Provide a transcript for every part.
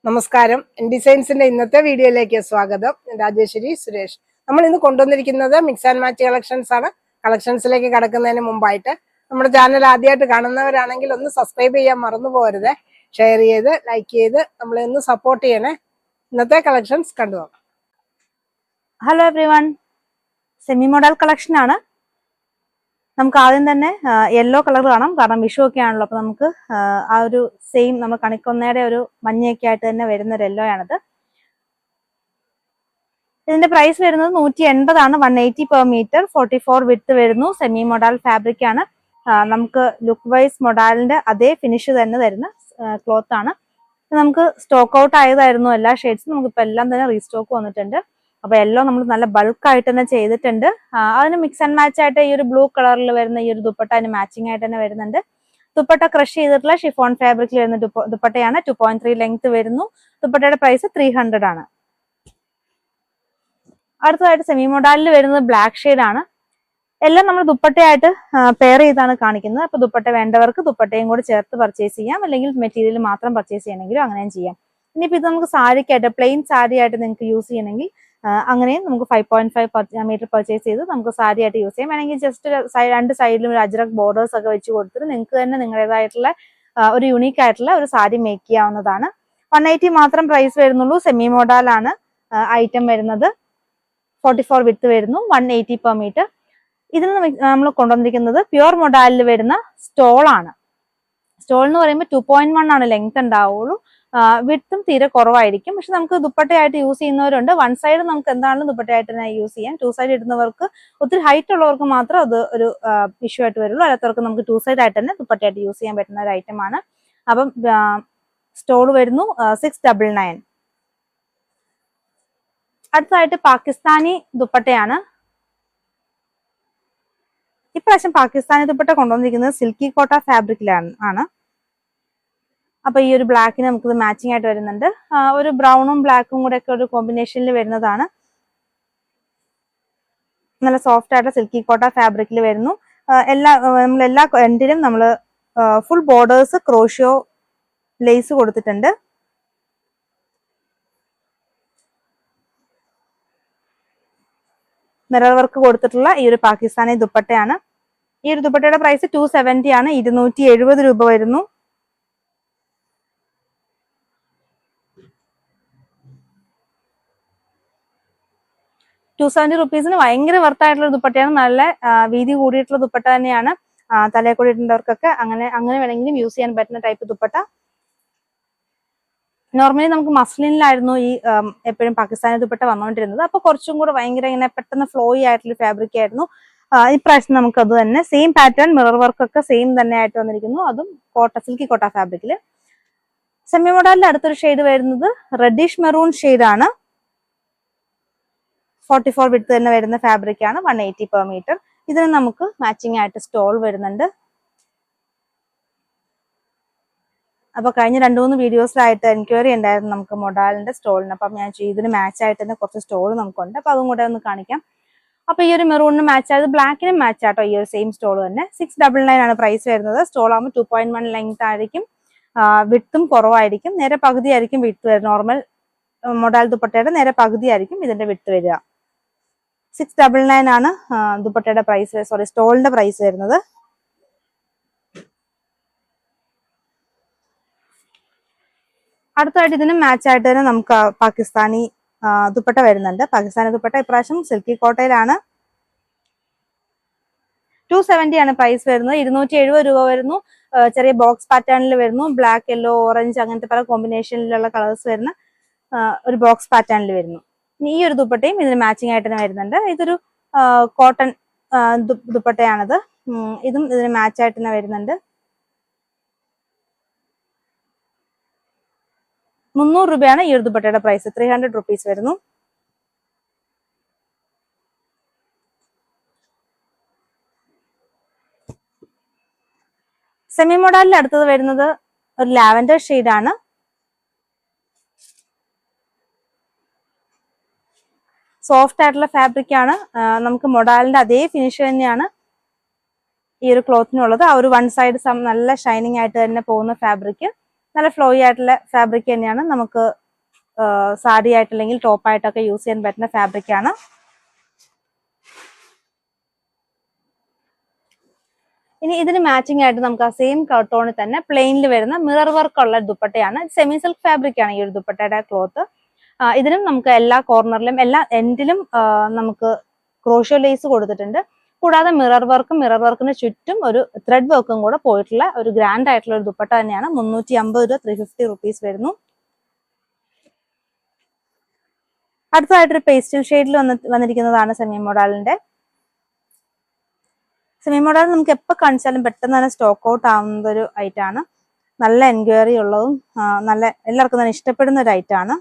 നമസ്കാരം. ഡിസൈൻസിന്റെ ഇന്നത്തെ വീഡിയോയിലേക്ക് സ്വാഗതം. രാജേശ്വരി സുരേഷ്. നമ്മൾ ഇന്ന് കൊണ്ടുവന്നിരിക്കുന്നത് മിക്സ് ആൻഡ് മാച്ച് കളക്ഷൻസ് ആണ്. കളക്ഷൻസിലേക്ക് കടക്കുന്നതിന് മുമ്പായിട്ട് നമ്മുടെ ചാനൽ ആദ്യമായിട്ട് കാണുന്നവരാണെങ്കിൽ ഒന്ന് സബ്സ്ക്രൈബ് ചെയ്യാൻ മറന്നു പോകരുത്. ഷെയർ ചെയ്ത് ലൈക്ക് ചെയ്ത് നമ്മളെ ഒന്ന് സപ്പോർട്ട് ചെയ്യണേ. ഇന്നത്തെ കളക്ഷൻസ് കണ്ടുപോകാം. Hello everyone, semi model collection ആണ്. നമുക്ക് ആദ്യം തന്നെ യെല്ലോ കളർ കാണാം, കാരണം വിഷു ഒക്കെ ആണല്ലോ. അപ്പൊ നമുക്ക് ആ ഒരു സെയിം നമ്മൾ കണിക്കൊന്നയുടെ ഒരു മഞ്ഞയൊക്കെ ആയിട്ട് തന്നെ വരുന്ന ഒരു യെല്ലോ ആണിത്. ഇതിന്റെ പ്രൈസ് വരുന്നത് 180 180 പെർ മീറ്റർ. 44 വിഡ്ത്ത് വരുന്നു. സെമി മോഡൽ ഫാബ്രിക് ആണ്. നമുക്ക് ലുക്ക് വൈസ് മൊഡാലിന്റെ അതേ ഫിനിഷ് തന്നെ തരുന്ന ക്ലോത്ത് ആണ്. നമുക്ക് സ്റ്റോക്ക് ഔട്ട് ആയതായിരുന്നു എല്ലാ ഷെയ്ഡ്സും. നമുക്കിപ്പോൾ എല്ലാം തന്നെ റീസ്റ്റോക്ക് വന്നിട്ടുണ്ട്. അപ്പൊ എല്ലാം നമ്മൾ നല്ല ബൾക്ക് ആയിട്ട് തന്നെ ചെയ്തിട്ടുണ്ട്. അതിന് മിക്സ് ആൻഡ് മാച്ച് ആയിട്ട് ഈ ഒരു ബ്ലൂ കളറിൽ വരുന്ന ഈ ഒരു ദുപ്പട്ട അതിന് മാച്ചിങ് ആയിട്ട് തന്നെ വരുന്നുണ്ട്. ദുപ്പട്ട ക്രഷ് ചെയ്തിട്ടുള്ള ഷിഫോൺ ഫാബ്രിക്കിൽ വരുന്ന ദുപ്പട്ടയാണ്. 2.3 ലെങ്ത് വരുന്നു. ദുപ്പട്ടയുടെ പ്രൈസ് 300 ആണ്. അടുത്തതായിട്ട് സെമി മോഡലിൽ വരുന്നത് ബ്ലാക്ക് ഷെയ്ഡ് ആണ്. എല്ലാം നമ്മൾ ദുപ്പട്ടയായിട്ട് പെയർ ചെയ്താണ് കാണിക്കുന്നത്. അപ്പൊ ദുപ്പട്ട വേണ്ടവർക്ക് ദുപ്പട്ടയും കൂടി ചേർത്ത് പർച്ചേസ് ചെയ്യാം, അല്ലെങ്കിൽ മെറ്റീരിയൽ മാത്രം പർച്ചേസ് ചെയ്യണമെങ്കിലും അങ്ങനെയും ചെയ്യാം. ഇനിയിപ്പോൾ ഇത് നമുക്ക് സാരിക്കായിട്ട് പ്ലെയിൻ സാരി ആയിട്ട് നിങ്ങൾക്ക് യൂസ് ചെയ്യണമെങ്കിൽ അങ്ങനെയും നമുക്ക് 5.5 മീറ്റർ പർച്ചേസ് ചെയ്ത് നമുക്ക് സാരി ആയിട്ട് യൂസ് ചെയ്യാം. വേണമെങ്കിൽ ജസ്റ്റ് രണ്ട് സൈഡിലും ഒരു അജ്രക് ബോർഡേഴ്സ് ഒക്കെ വെച്ച് കൊടുത്തിട്ട് നിങ്ങൾക്ക് തന്നെ നിങ്ങളുടേതായിട്ടുള്ള ഒരു യുണീക്ക് ആയിട്ടുള്ള ഒരു സാരി മേക്ക് ചെയ്യാവുന്നതാണ്. 180 മാത്രം പ്രൈസ് വരുന്നുള്ളൂ. സെമി മോഡലാണ് ഐറ്റം വരുന്നത്. 44 വിഡ്ത്ത് വരുന്നു. 180 പെർ മീറ്റർ. ഇതിന് നമ്മൾ കൊണ്ടുവന്നിരിക്കുന്നത് പ്യുവർ മൊഡാലിൽ വരുന്ന സ്റ്റോൾ ആണ്. സ്റ്റോൾ എന്ന് പറയുമ്പോൾ 2.1 ആണ് ലെങ്ത് ഉണ്ടാവുള്ളൂ. വിഡ്ത്തും തീരെ കുറവായിരിക്കും. പക്ഷെ നമുക്ക് ദുപ്പട്ടയായിട്ട് യൂസ് ചെയ്യുന്നവരുണ്ട്. വൺ സൈഡ് നമുക്ക് എന്താണെങ്കിലും ദുപ്പട്ടയായിട്ട് തന്നെ യൂസ് ചെയ്യാം. 2 സൈഡ് ഇടുന്നവർക്ക്, ഒത്തിരി ഹൈറ്റ് ഉള്ളവർക്ക് മാത്രം അത് ഒരു ഇഷ്യൂ ആയിട്ട് വരുള്ളൂ. അല്ലാത്തവർക്ക് നമുക്ക് 2 സൈഡ് ആയിട്ട് തന്നെ ദുപ്പട്ടയായിട്ട് യൂസ് ചെയ്യാൻ പറ്റുന്ന ഒരു ഐറ്റം ആണ്. അപ്പം സ്റ്റോൾ വരുന്നു 699. അടുത്തതായിട്ട് പാകിസ്ഥാനി ദുപ്പട്ടയാണ്. ഇപ്രാവശ്യം പാകിസ്ഥാനി ദുപ്പട്ട കൊണ്ടുവന്നിരിക്കുന്നത് സിൽക്കി കോട്ട ഫാബ്രിക്കിലാണ്. അപ്പൊ ഈ ഒരു ബ്ലാക്കിന് നമുക്കിത് മാച്ചിങ് ആയിട്ട് വരുന്നുണ്ട്. ഒരു ബ്രൗണും ബ്ലാക്കും കൂടെ ഒക്കെ ഒരു കോമ്പിനേഷനിൽ വരുന്നതാണ്. നല്ല സോഫ്റ്റ് ആയിട്ട് സിൽക്കി കോട്ട ഫാബ്രിക്കിൽ വരുന്നു. നമ്മളെല്ലാ എൻഡിലും നമ്മൾ ഫുൾ ബോർഡേഴ്സ് ക്രോഷ്യോ ലേസ് കൊടുത്തിട്ടുണ്ട്. മിറർ വർക്ക് കൊടുത്തിട്ടുള്ള ഈ ഒരു പാകിസ്ഥാനി ദുപ്പട്ടയാണ്. ഈ ഒരു ദുപ്പട്ടയുടെ പ്രൈസ് 270 ആണ്. 270 രൂപ വരുന്നു. ₹270 ഭയങ്കര വർത്തായിട്ടുള്ള ദുപ്പട്ടയാണ്. നല്ല വീതി കൂടിയിട്ടുള്ള ദുപ്പട്ട തന്നെയാണ്. തലയിൽ കൂടി ഇടുന്നവർക്കൊക്കെ അങ്ങനെ വേണമെങ്കിലും യൂസ് ചെയ്യാൻ പറ്റുന്ന ടൈപ്പ് ദുപ്പട്ട. നോർമലി നമുക്ക് മസ്ലിനിലായിരുന്നു ഈ എപ്പോഴും പാകിസ്ഥാനി ദുപ്പട്ട വന്നുകൊണ്ടിരുന്നത്. അപ്പൊ കുറച്ചും കൂടെ ഭയങ്കര ഇങ്ങനെ പെട്ടെന്ന് ഫ്ലോയി ആയിട്ടുള്ള ഫാബ്രിക് ആയിരുന്നു. ഇപ്രാവശ്യം നമുക്ക് അത് തന്നെ സെയിം പാറ്റേൺ മിറർ വർക്ക് ഒക്കെ സെയിം തന്നെ ആയിട്ട് വന്നിരിക്കുന്നു. അതും സിൽക്കി കോട്ട ഫാബ്രിക്കില്. സെമി മോഡലിന്റെ അടുത്തൊരു ഷെയ്ഡ് വരുന്നത് റെഡിഷ് മെറൂൺ ഷെയ്ഡ് ആണ്. 44 വിഡ്ത്ത് തന്നെ വരുന്ന ഫാബ്രിക് ആണ്. 180 പെർ മീറ്റർ. ഇതിന് നമുക്ക് മാച്ചിങ് ആയിട്ട് സ്റ്റോൾ വരുന്നുണ്ട്. അപ്പൊ കഴിഞ്ഞ 2-3 വീഡിയോസിലായിട്ട് എൻക്വയറി ഉണ്ടായിരുന്നു നമുക്ക് മൊഡാലിന്റെ സ്റ്റോളിന്. അപ്പം ഞാൻ ഇതിന് മാച്ച് ആയിട്ട് തന്നെ കുറച്ച് സ്റ്റോൾ നമുക്കുണ്ട്. അപ്പൊ അതും കൂടെ ഒന്ന് കാണിക്കാം. അപ്പൊ ഈ ഒരു മെറൂണിന് മാച്ച് ആയത് ബ്ലാക്കിനും മാച്ച് ആട്ടോ ഈ ഒരു സെയിം സ്റ്റോൾ തന്നെ. 699 ആണ് പ്രൈസ് വരുന്നത്. സ്റ്റോൾ ആകുമ്പോൾ 2.1 ലെങ്ത് ആയിരിക്കും. വിഡ്ത്തും കുറവായിരിക്കും. നേരെ പകുതി ആയിരിക്കും വിഡ്ത്ത് വരിക. നോർമൽ മൊഡാൽ ദുപ്പട്ടയുടെ നേരെ പകുതി ആയിരിക്കും ഇതിന്റെ വിഡ്ത്ത് വരിക. 699 ആണ് ദുപ്പട്ടയുടെ പ്രൈസ്, സ്റ്റോളിന്റെ പ്രൈസ് വരുന്നത്. അടുത്തായിട്ട് ഇതിനും മാച്ച് ആയിട്ട് തന്നെ നമുക്ക് പാകിസ്ഥാനി ദുപ്പട്ട വരുന്നുണ്ട്. പാകിസ്ഥാനി ദുപ്പട്ട ഇപ്രാവശ്യം സിൽക്കി കോട്ടയിലാണ്. 270 ആണ് പ്രൈസ് വരുന്നത്. 270 രൂപ വരുന്നു. ചെറിയ ബോക്സ് പാറ്റേണിൽ വരുന്നു. ബ്ലാക്ക്, യെല്ലോ, ഓറഞ്ച് അങ്ങനത്തെ പല കോമ്പിനേഷനിലുള്ള കളേഴ്സ് വരുന്ന ഒരു ബോക്സ് പാറ്റേണിൽ വരുന്നു. ഈ ഒരു ദുപ്പട്ടയും ഇതിന് മാച്ചിങ് ആയിട്ട് തന്നെ വരുന്നുണ്ട്. ഇതൊരു കോട്ടൺ ദുപ്പട്ടയാണിത്. ഇതും ഇതിന് മാച്ച് ആയിട്ട് തന്നെ വരുന്നുണ്ട്. 300 രൂപയാണ് ഈ ഒരു ദുപ്പട്ടയുടെ പ്രൈസ്. 300 റുപ്പീസ് വരുന്നു. സെമി മോഡലിൽ അടുത്തത് വരുന്നത് ഒരു ലാവൻഡർ ഷെയ്ഡ് ആണ്. സോഫ്റ്റ് ആയിട്ടുള്ള ഫാബ്രിക് ആണ്. നമുക്ക് മൊഡാലിന്റെ അതേ ഫിനിഷ് തന്നെയാണ് ഈ ഒരു ക്ലോത്തിനുള്ളത്. ആ ഒരു വൺ സൈഡ് നല്ല ഷൈനിങ് ആയിട്ട് തന്നെ പോകുന്ന ഫാബ്രിക്. നല്ല ഫ്ലോയി ആയിട്ടുള്ള ഫാബ്രിക് തന്നെയാണ്. നമുക്ക് സാരി ആയിട്ട് അല്ലെങ്കിൽ ടോപ്പായിട്ടൊക്കെ യൂസ് ചെയ്യാൻ പറ്റുന്ന ഫാബ്രിക് ആണ്. ഇനി ഇതിന് മാച്ചിങ് ആയിട്ട് നമുക്ക് ആ സെയിം ടോണിൽ തന്നെ പ്ലെയിനിൽ വരുന്ന മിറർ വർക്ക് ഉള്ള ദുപ്പട്ടയാണ്. സെമി സിൽക്ക് ഫാബ്രിക് ആണ് ഈ ഒരു ദുപ്പട്ടയുടെ ക്ലോത്ത്. ഇതിനും നമുക്ക് എല്ലാ കോർണറിലും എല്ലാ എൻഡിലും നമുക്ക് ക്രോഷ്യോ ലേസ് കൊടുത്തിട്ടുണ്ട്. കൂടാതെ മിറർ വർക്കിന് ചുറ്റും ഒരു ത്രെഡ് വർക്കും കൂടെ പോയിട്ടുള്ള ഒരു ഗ്രാൻഡ് ആയിട്ടുള്ള ഒരു ദുപ്പട്ട തന്നെയാണ്. 350 രൂപ, 350 റുപ്പീസ് വരുന്നു. അടുത്തതായിട്ടൊരു പേസ്റ്റൽ ഷെയ്ഡിൽ വന്നിരിക്കുന്നതാണ് സെമി മോഡലിന്റെ. സെമി മോഡൽ നമുക്ക് എപ്പോൾ കാണിച്ചാലും പെട്ടെന്ന് തന്നെ സ്റ്റോക്ക് ഔട്ട് ആവുന്ന ഒരു ഐറ്റാണ്. നല്ല എൻക്വയറി ഉള്ളതും നല്ല എല്ലാവർക്കും തന്നെ ഇഷ്ടപ്പെടുന്ന ഒരു ഐറ്റാണ്.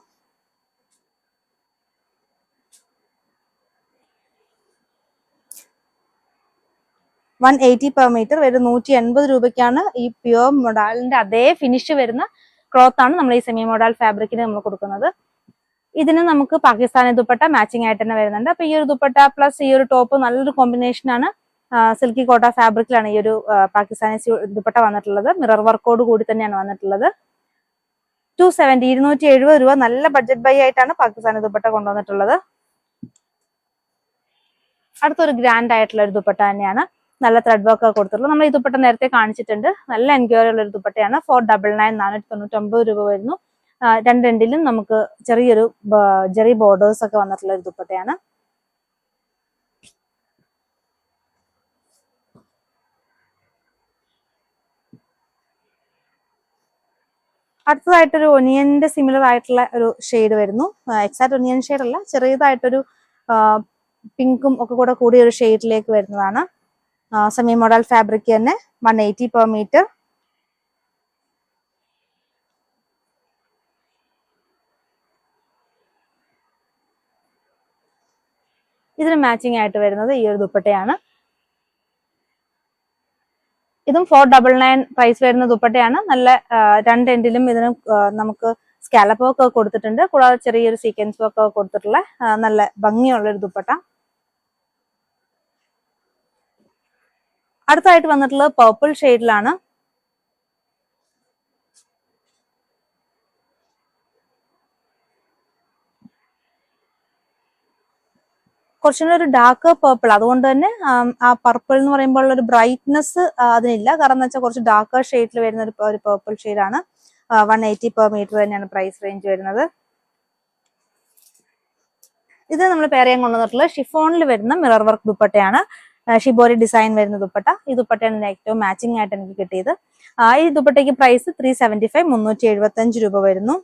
$180 per meter വരും. 180 രൂപയ്ക്കാണ് ഈ പ്യുവർ മോഡലിന്റെ അതേ ഫിനിഷ് വരുന്ന ക്ലോത്ത് ആണ് നമ്മൾ ഈ സെമി മോഡൽ ഫാബ്രിക്കിന് നമ്മൾ കൊടുക്കുന്നത്. ഇതിന് നമുക്ക് പാകിസ്ഥാനി ദുപ്പട്ട മാച്ചിങ് ആയിട്ട് തന്നെ വരുന്നുണ്ട്. അപ്പൊ ഈ ഒരു ദുപ്പട്ട പ്ലസ് ഈ ഒരു ടോപ്പ് നല്ലൊരു കോമ്പിനേഷൻ ആണ്. സിൽക്കി കോട്ട ഫാബ്രിക്കിലാണ് ഈ ഒരു പാകിസ്ഥാനി ദുപ്പട്ട വന്നിട്ടുള്ളത്. മിറർ വർക്കോട് കൂടി തന്നെയാണ് വന്നിട്ടുള്ളത്. 270 രൂപ നല്ല ബഡ്ജറ്റ് ബൈ ആയിട്ടാണ് പാകിസ്ഥാനി ദുപ്പട്ട കൊണ്ടുവന്നിട്ടുള്ളത്. അടുത്തൊരു ഗ്രാൻഡ് ആയിട്ടുള്ള ഒരു ദുപ്പട്ട തന്നെയാണ്. നല്ല ത്രെഡ് വർക്ക് ഒക്കെ കൊടുത്തിട്ടുള്ളത്. നമ്മൾ ഈ ദുപ്പട്ട നേരത്തെ കാണിച്ചിട്ടുണ്ട്. നല്ല എൻക്വയറി ഉള്ള ഒരു ദുപ്പട്ടയാണ്. 499 499 രൂപ വരുന്നു. രണ്ടെണ്ടിലും നമുക്ക് ചെറിയൊരു ജെറി ബോർഡേഴ്സ് ഒക്കെ വന്നിട്ടുള്ള ഒരു ദുപ്പട്ടയാണ്. അടുത്തതായിട്ടൊരു ഒനിയന്റെ സിമിലർ ആയിട്ടുള്ള ഒരു ഷെയ്ഡ് വരുന്നു. എക്സാക്ട് ഒനിയൻ ഷെയ്ഡ് അല്ല, ചെറിയതായിട്ടൊരു പിങ്കും ഒക്കെ കൂടെ കൂടിയ ഒരു ഷെയ്ഡിലേക്ക് വരുന്നതാണ്. സെമി മോഡൽ ഫാബ്രിക് തന്നെ. 180 per meter. ഇതിന് മാച്ചിങ് ആയിട്ട് വരുന്നത് ഈ ഒരു ദുപ്പട്ടയാണ്. ഇതും 499 പ്രൈസ് വരുന്ന ദുപ്പട്ടയാണ്. നല്ല രണ്ടെൻഡിലും ഇതിന് നമുക്ക് സ്കാലപ്പ് വർക്ക് ഒക്കെ കൊടുത്തിട്ടുണ്ട്. കൂടാതെ ചെറിയൊരു സീക്വൻസ് വർക്ക് ഒക്കെ കൊടുത്തിട്ടുള്ള നല്ല ഭംഗിയുള്ള ഒരു ദുപ്പട്ട. അടുത്തായിട്ട് വന്നിട്ടുള്ളത് പർപ്പിൾ ഷെയ്ഡിലാണ്. കുറച്ചുകൂടി ഒരു ഡാർക്ക് പർപ്പിൾ, അതുകൊണ്ട് തന്നെ ആ പർപ്പിൾ എന്ന് പറയുമ്പോൾ ഒരു ബ്രൈറ്റ്നെസ് അതിനില്ല. കാരണം എന്ന് വെച്ചാൽ കുറച്ച് ഡാർക്ക് ഷെയ്ഡിൽ വരുന്ന ഒരു പർപ്പിൾ ഷെയ്ഡാണ്. 180 per meter തന്നെയാണ് പ്രൈസ് റേഞ്ച് വരുന്നത്. ഇത് നമ്മൾ പെയർ ചെയ്യാൻ കൊണ്ടുവന്നിട്ടുള്ളത് ഷിഫോണിൽ വരുന്ന മിറർ വർക്ക് ദുപ്പട്ടയാണ്. ഷിബോരി ഡിസൈൻ വരുന്ന ദുപ്പട്ട. ഈ ദുപ്പട്ടയാണ് ഏറ്റവും മാച്ചിങ് ആയിട്ട് എനിക്ക് കിട്ടിയത്. ഈ ദുപ്പട്ടയ്ക്ക് പ്രൈസ് 375 375 രൂപ വരുന്നു.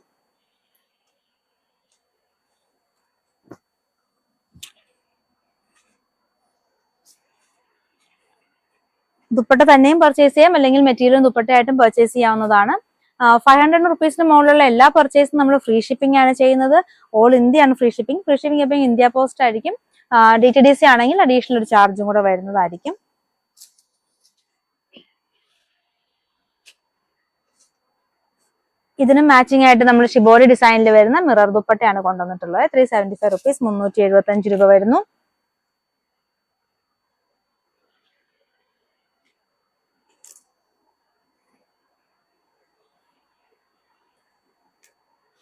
ദുപ്പട്ട തന്നെയും പർച്ചേസ് ചെയ്യാം, അല്ലെങ്കിൽ മെറ്റീരിയൽ ദുപ്പട്ടയായിട്ടും പർച്ചേസ് ചെയ്യാവുന്നതാണ്. 500 റുപ്പീസിന് മുകളിലുള്ള എല്ലാ പർച്ചേസും നമ്മൾ ഫ്രീ ഷിപ്പിംഗ് ആണ് ചെയ്യുന്നത്. ഓൾ ഇന്ത്യ ആണ് ഫ്രീ ഷിപ്പിംഗ്. ഫ്രീ ഷിപ്പിംഗ് എപ്പോൾ ഇന്ത്യ പോസ്റ്റ് ആയിരിക്കും. DTDC ആണെങ്കിൽ അഡീഷണൽ ഒരു ചാർജും കൂടെ വരുന്നതായിരിക്കും. ഇതിന് മാച്ചിങ് ആയിട്ട് നമ്മൾ ഷിബോരി ഡിസൈനിൽ വരുന്ന മിറർ ദുപ്പട്ടയാണ് കൊണ്ടുവന്നിട്ടുള്ളത്. 375 റുപ്പീസ്, 375 രൂപ വരുന്നു.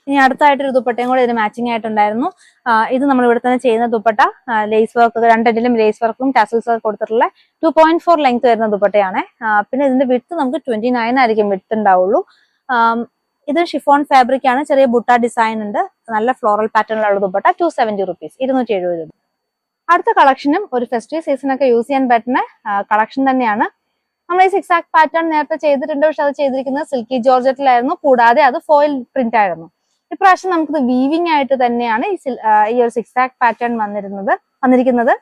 ഇനി അടുത്തായിട്ടൊരു ദുപ്പട്ടയും കൂടെ ഇതിന് മാച്ചിങ് ആയിട്ടുണ്ടായിരുന്നു. ഇത് നമ്മൾ ഇവിടെ തന്നെ ചെയ്യുന്ന ദുപ്പട്ട. ലേസ് വർക്ക്, രണ്ടിലും ലേസ് വർക്കും ടാസൽസ് ഒക്കെ കൊടുത്തിട്ടുള്ള 2.4 ലെങ്ത് വരുന്ന ദുപ്പട്ടയാണ്. പിന്നെ ഇതിന്റെ വിഡ്ത്ത് നമുക്ക് 29 ആയിരിക്കും വിഡ്ത്ത് ഉണ്ടാവുള്ളൂ. ഇത് ഷിഫോൺ ഫാബ്രിക് ആണ്. ചെറിയ ബുട്ട ഡിസൈൻ ഉണ്ട്. നല്ല ഫ്ലോറൽ പാറ്റേണിലുള്ള ദുപ്പട്ട. 270 റുപ്പീസ്, 270 രൂപ. അടുത്ത കളക്ഷനും ഒരു ഫെസ്റ്റീവ് സീസണൊക്കെ യൂസ് ചെയ്യാൻ പറ്റുന്ന കളക്ഷൻ തന്നെയാണ്. നമ്മൾ ഈ സിക്സാക് പാറ്റേൺ നേരത്തെ ചെയ്തിട്ടുണ്ട്. പക്ഷെ അത് ചെയ്തിരിക്കുന്നത് സിൽക്കി ജോർജറ്റിലായിരുന്നു. കൂടാതെ അത് ഫോയിൽ പ്രിന്റ് ആയിരുന്നു. ഇപ്രാവശ്യം നമുക്കിത് വീവിംഗ് ആയിട്ട് തന്നെയാണ് ഈ ഒരു സിക്സാക് പാറ്റേൺ വന്നിരിക്കുന്നത്.